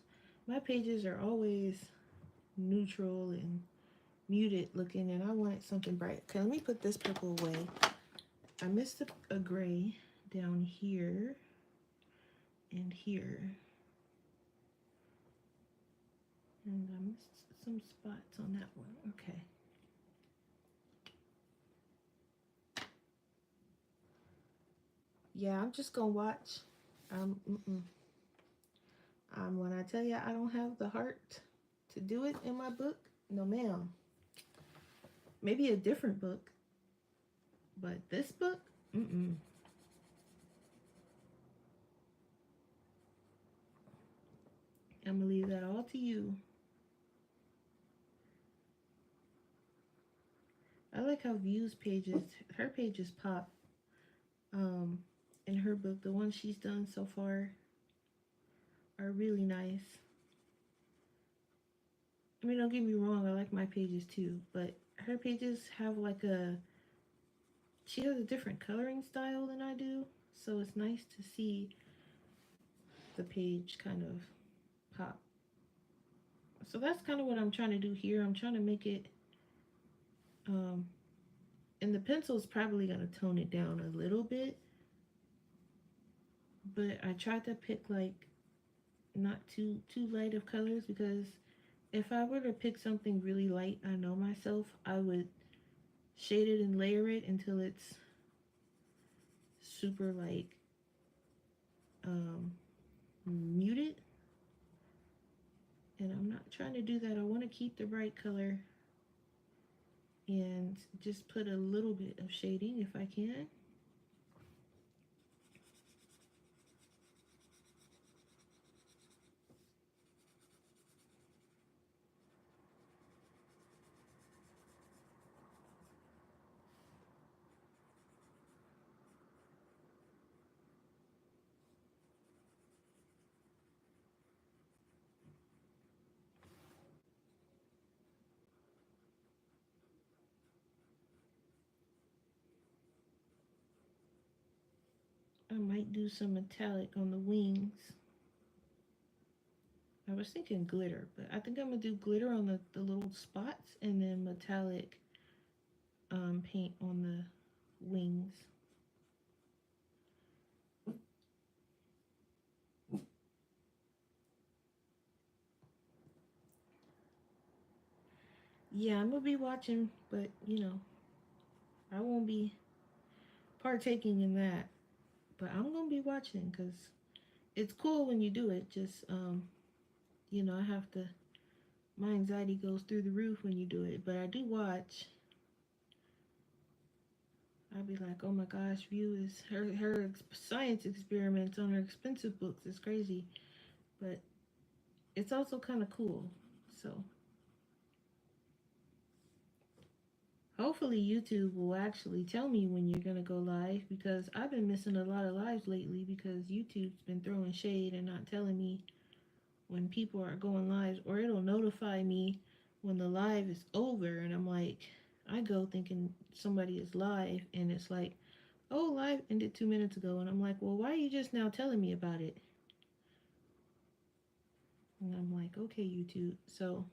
my pages are always neutral and muted looking, and I wanted something bright. Okay, let me put this purple away. I missed a gray down here and here, and I missed some spots on that one. Okay. Yeah, I'm just gonna watch. Um, mm-mm. When I tell you I don't have the heart to do it in my book, no ma'am. Maybe a different book, but this book, mm-mm. I'm gonna leave that all to you. I like how View's pages, her pages pop. Um, in her book, the ones she's done so far are really nice. I mean, don't get me wrong, I like my pages too, but her pages have like she has a different coloring style than I do, so it's nice to see the page kind of pop. So that's kind of what I'm trying to do here. I'm trying to make it, um, and the pencil's probably going to tone it down a little bit, but I tried to pick like not too light of colors because if I were to pick something really light, I know myself, I would shade it and layer it until it's super like um, muted, and I'm not trying to do that. I want to keep the bright color and just put a little bit of shading if I can. I might do some metallic on the wings. I was thinking glitter, but I think I'm gonna do glitter on the little spots and then metallic paint on the wings. Yeah, I'm gonna be watching, but I won't be partaking in that. But I'm gonna be watching because it's cool when you do it. Just I have to. My anxiety goes through the roof when you do it, but I do watch. I'll be like, oh my gosh, View is her science experiments on her expensive books is crazy, but it's also kind of cool. So hopefully YouTube will actually tell me when you're gonna go live because I've been missing a lot of lives lately because YouTube's been throwing shade and not telling me when people are going live, or it'll notify me when the live is over, and I'm like, I go thinking somebody is live, and it's like, oh, live ended 2 minutes ago, and I'm like, well, why are you just now telling me about it? And I'm like, okay, YouTube. So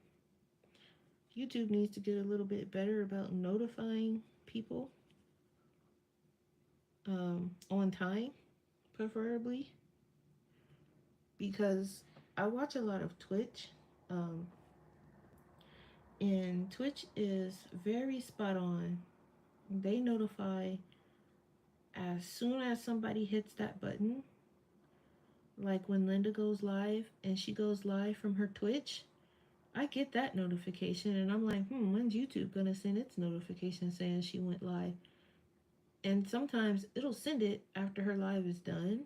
YouTube needs to get a little bit better about notifying people on time, preferably, because I watch a lot of Twitch, um, And Twitch is very spot on. They notify as soon as somebody hits that button. Like when Linda goes live and she goes live from her Twitch, I get that notification and I'm like, when's YouTube gonna send its notification saying she went live? And sometimes it'll send it after her live is done,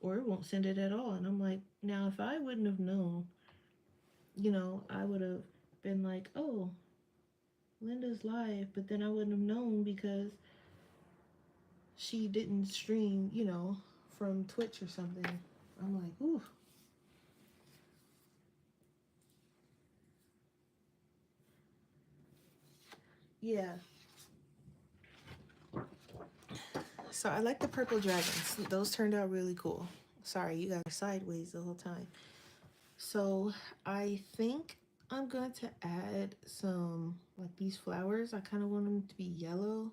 or it won't send it at all. And I'm like, now if I wouldn't have known, I would have been like, oh, Linda's live, but then I wouldn't have known because she didn't stream, from Twitch or something. I'm like, ooh. Yeah. So I like the purple dragons. Those turned out really cool. Sorry, you guys are sideways the whole time. So I think I'm going to add some, like these flowers. I kind of want them to be yellow.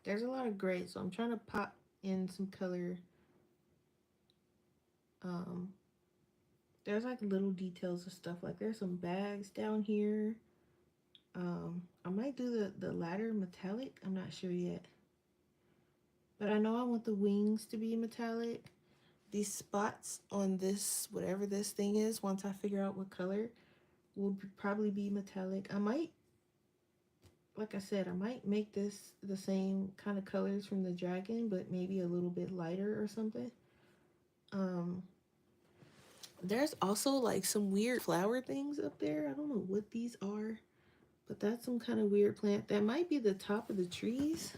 There's a lot of gray, so I'm trying to pop in some color. Um, there's like little details of stuff. Like there's some bags down here. I might do the ladder metallic. I'm not sure yet. But I know I want the wings to be metallic. These spots on this, whatever this thing is, once I figure out what color, will probably be metallic. I might, like I said, I might make this the same kind of colors from the dragon, but maybe a little bit lighter or something. There's also like some weird flower things up there. I don't know what these are, but that's some kind of weird plant. That might be the top of the trees.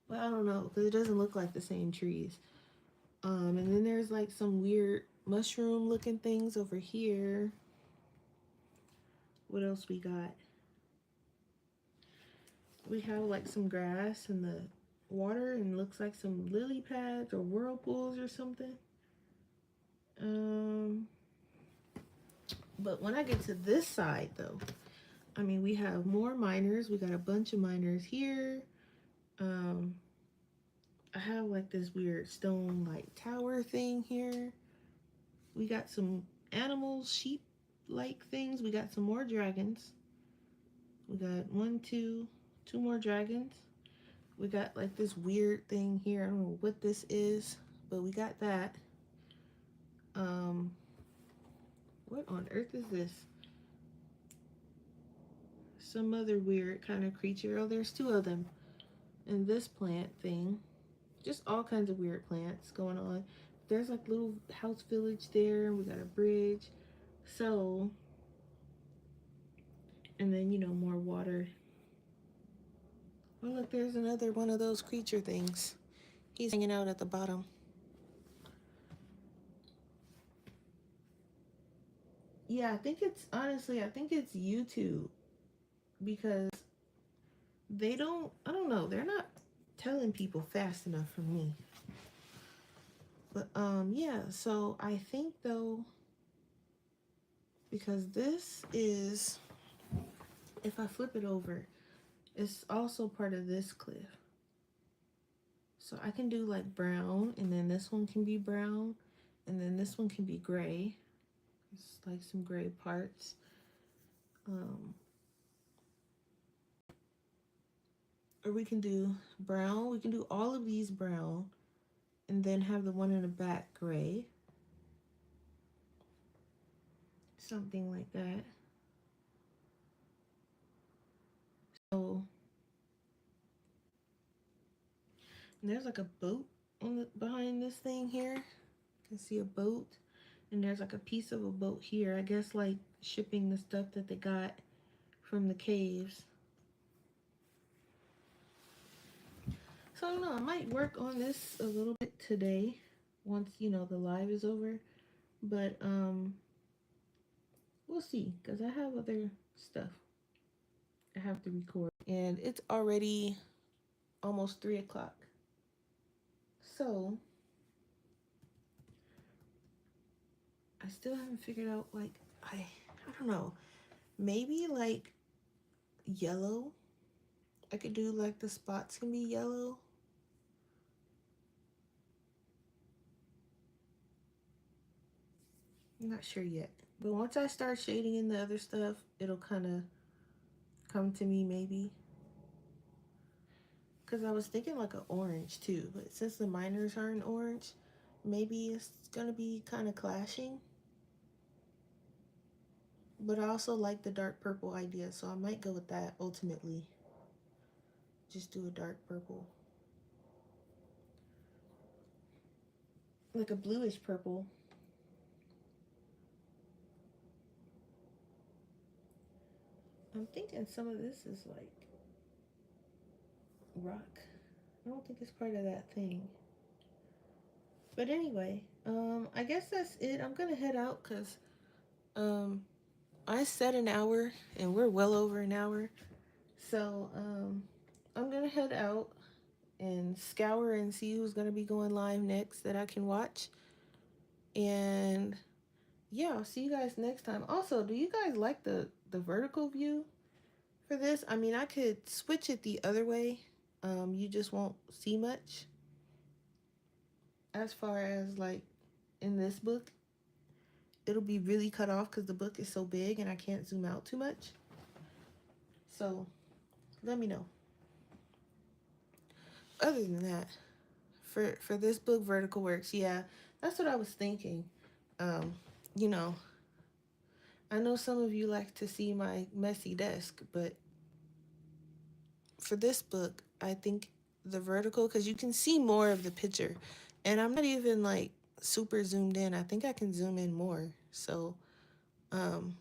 But I don't know, because it doesn't look like the same trees. And then there's like some weird mushroom looking things over here. What else we got? We have like some grass in the water and looks like some lily pads or whirlpools or something. But when I get to this side though, I mean, we have more miners. We got a bunch of miners here. I have like this weird stone like tower thing here. We got some animals, sheep like things. We got some more dragons. We got two more dragons. We got like this weird thing here. I don't know what this is, but we got that. What on earth is this? Some other weird kind of creature. Oh, there's two of them. And this plant thing. Just all kinds of weird plants going on. There's like little house village there. We got a bridge. So, and then, more water. Oh, look, there's another one of those creature things. He's hanging out at the bottom. Yeah, I think it's YouTube because I don't know, they're not telling people fast enough for me. But, yeah, so I think though, because this is, if I flip it over, it's also part of this cliff. So I can do like brown, and then this one can be brown, and then this one can be gray. It's like some gray parts. Or we can do brown. We can do all of these brown, and then have the one in the back gray. Something like that. So there's like a boat behind this thing here. You can see a boat. And there's like a piece of a boat here. I guess like shipping the stuff that they got from the caves. So I don't know, I might work on this a little bit today once, the live is over. But we'll see, because I have other stuff I have to record. And it's already almost 3 o'clock. So I still haven't figured out, like, I don't know, maybe like yellow. I could do like the spots can be yellow. I'm not sure yet. But once I start shading in the other stuff, it'll kind of come to me maybe. Because I was thinking like an orange too. But since the minors are in orange, maybe it's going to be kind of clashing. But I also like the dark purple idea, so I might go with that ultimately. Just do a dark purple. Like a bluish purple. I'm thinking some of this is like rock. I don't think it's part of that thing. But anyway, I guess that's it. I'm gonna head out because um, I said an hour and we're well over an hour. So I'm gonna head out and scour and see who's gonna be going live next that I can watch. And yeah, I'll see you guys next time. Also, do you guys like the vertical view for this? I mean, I could switch it the other way. You just won't see much as far as like in this book. It'll be really cut off because the book is so big and I can't zoom out too much. So let me know. Other than that, for this book, vertical works. Yeah, that's what I was thinking. Um, you know, I know some of you like to see my messy desk, but for this book, I think the vertical, because you can see more of the picture, and I'm not even like super zoomed in. I think I can zoom in more. So, um,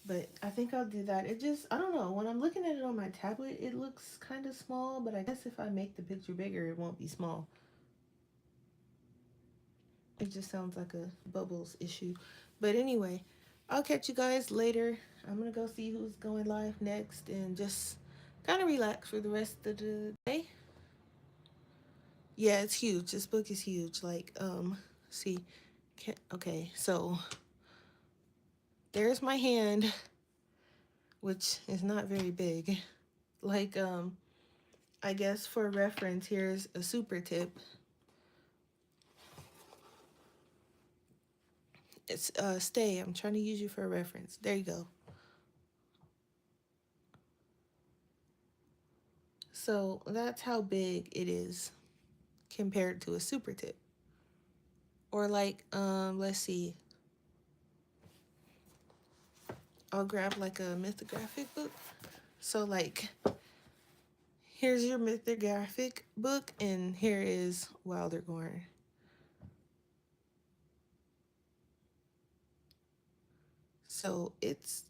but I think I'll do that. It just, I don't know. When I'm looking at it on my tablet, it looks kind of small, but I guess if I make the picture bigger, it won't be small. It just sounds like a bubbles issue. But anyway, I'll catch you guys later. I'm going to go see who's going live next and just kind of relax for the rest of the day. Yeah, it's huge. This book is huge. Like, see, okay, so there's my hand, which is not very big. Like, I guess for reference, here's a super tip. It's stay. I'm trying to use you for a reference. There you go. So that's how big it is compared to a super tip. Or like, let's see. I'll grab like a mythographic book. So like, here's your mythographic book, and here is Wildergorn. So it's,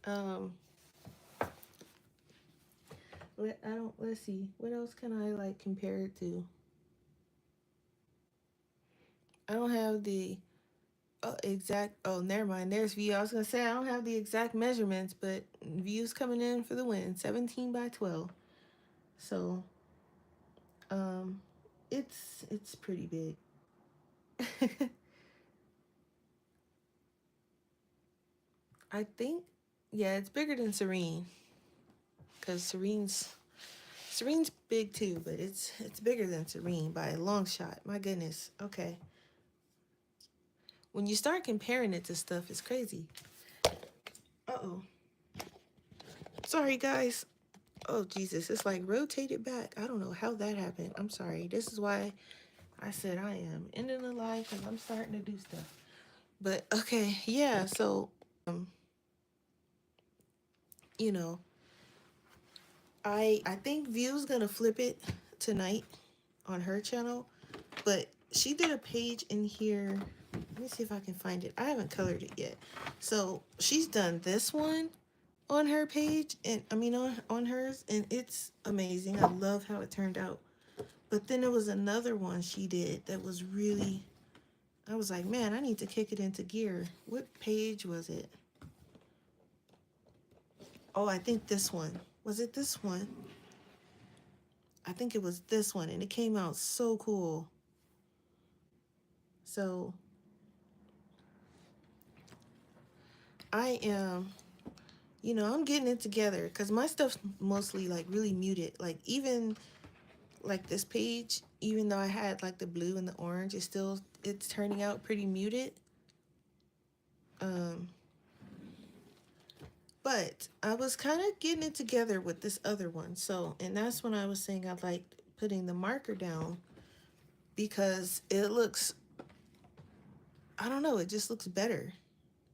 um, let's see, what else can I like compare it to? I don't have the never mind. There's view. I was going to say I don't have the exact measurements, but views coming in for the win, 17 by 12. So, um, it's pretty big. I think, yeah, it's bigger than Serene, because Serene's big too, but it's bigger than Serene by a long shot. My goodness. Okay. When you start comparing it to stuff, it's crazy. Uh-oh. Sorry, guys. Oh, Jesus. It's like rotated back. I don't know how that happened. I'm sorry. This is why I said I am ending the live because I'm starting to do stuff. But, okay. Yeah. So, you know, I think View's going to flip it tonight on her channel. But she did a page in here. Let me see if I can find it. I haven't colored it yet. So she's done this one on her page, and I mean on hers, and it's amazing. I love how it turned out. But then there was another one she did that was really, I was like, man, I need to kick it into gear. What page was it? Oh, I think this one. Was it this one? I think it was this one, and it came out so cool. So I am, I'm getting it together because my stuff's mostly like really muted. Like even like this page, even though I had like the blue and the orange, it's turning out pretty muted. Um, but I was kind of getting it together with this other one. So, and that's when I was saying I liked putting the marker down because it looks, I don't know, it just looks better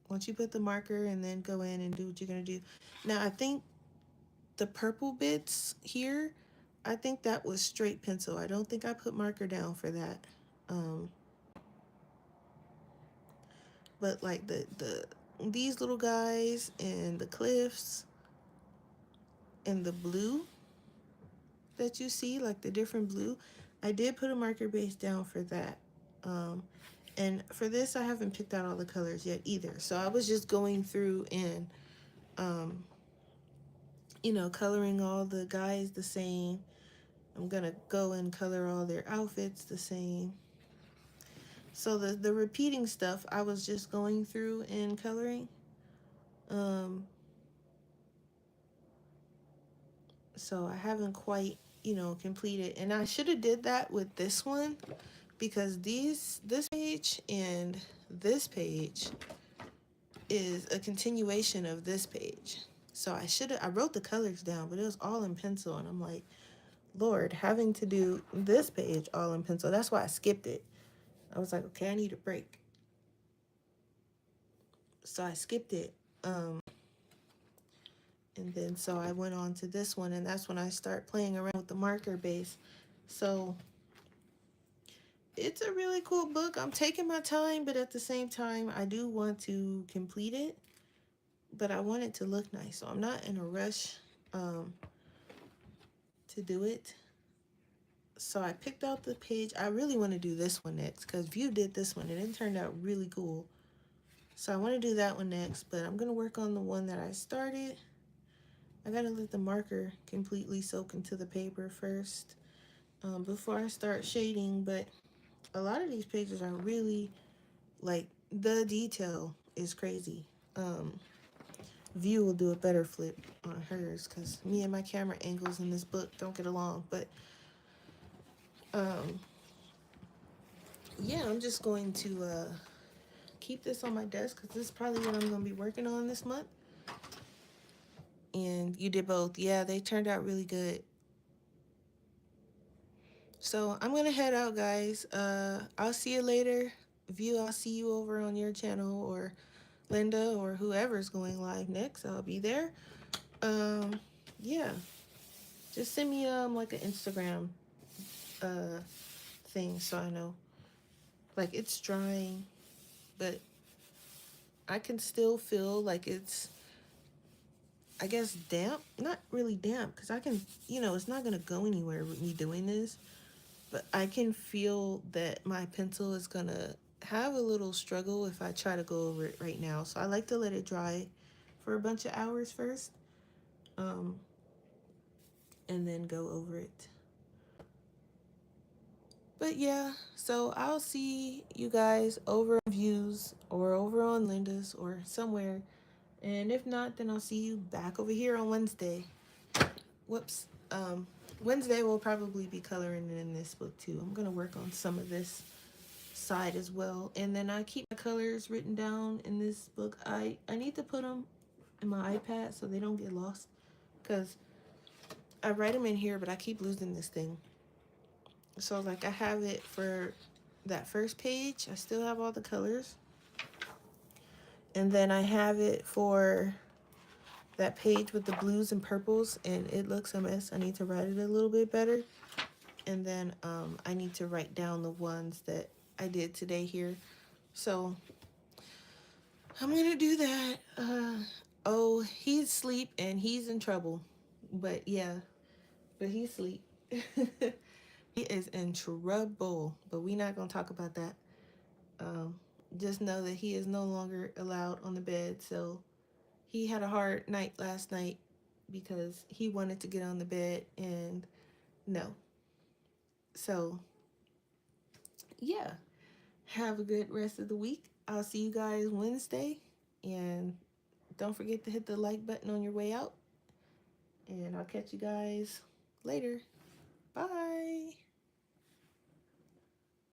once you put the marker and then go in and do what you're going to do. Now, I think the purple bits here, I think that was straight pencil. I don't think I put marker down for that. Um, but like the these little guys and the cliffs and the blue that you see, like the different blue, I did put a marker base down for that. Um, and for this, I haven't picked out all the colors yet either. So I was just going through and, um, coloring all the guys the same. I'm gonna go and color all their outfits the same. So the repeating stuff, I was just going through and coloring. Um, so I haven't quite, completed. And I should have did that with this one because this page and this page is a continuation of this page. So I wrote the colors down, but it was all in pencil. And I'm like, Lord, having to do this page all in pencil. That's why I skipped it. I was like, okay, I need a break. So I skipped it. And then so I went on to this one, and that's when I start playing around with the marker base. So it's a really cool book. I'm taking my time, but at the same time, I do want to complete it. But I want it to look nice, so I'm not in a rush to do it. So I picked out the page. I really want to do this one next because View did this one, and it turned out really cool. So I want to do that one next, but I'm going to work on the one that I started. I got to let the marker completely soak into the paper first before I start shading, but a lot of these pages are really, like, the detail is crazy. View will do a better flip on hers because me and my camera angles in this book don't get along, but yeah, I'm just going to keep this on my desk because this is probably what I'm going to be working on this month. And you did both. Yeah, they turned out really good. So I'm going to head out, guys. I'll see you later. View, I'll see you over on your channel, or Linda, or whoever's going live next. I'll be there. Yeah. Just send me like an Instagram thing so I know. Like, it's drying, but I can still feel like it's, I guess, damp. Not really damp because I can, it's not going to go anywhere with me doing this. But I can feel that my pencil is going to have a little struggle if I try to go over it right now. So I like to let it dry for a bunch of hours first. And then go over it. But yeah, so I'll see you guys over on Views or over on Linda's or somewhere. And if not, then I'll see you back over here on Wednesday. Whoops. Wednesday we'll probably be coloring in this book too. I'm gonna work on some of this side as well. And then I keep my colors written down in this book. I need to put them in my iPad so they don't get lost. Because I write them in here, but I keep losing this thing. So like I have it for that first page. I still have all the colors. And then I have it for that page with the blues and purples, and it looks a mess. I need to write it a little bit better. And then I need to write down the ones that I did today here. So I'm gonna do that. Oh, he's asleep and he's in trouble. But yeah, but he's asleep. He is in trouble, but we're not gonna talk about that. Um, just know that he is no longer allowed on the bed. So he had a hard night last night because he wanted to get on the bed and no. So yeah, have a good rest of the week. I'll see you guys Wednesday, and don't forget to hit the like button on your way out, and I'll catch you guys later. Bye.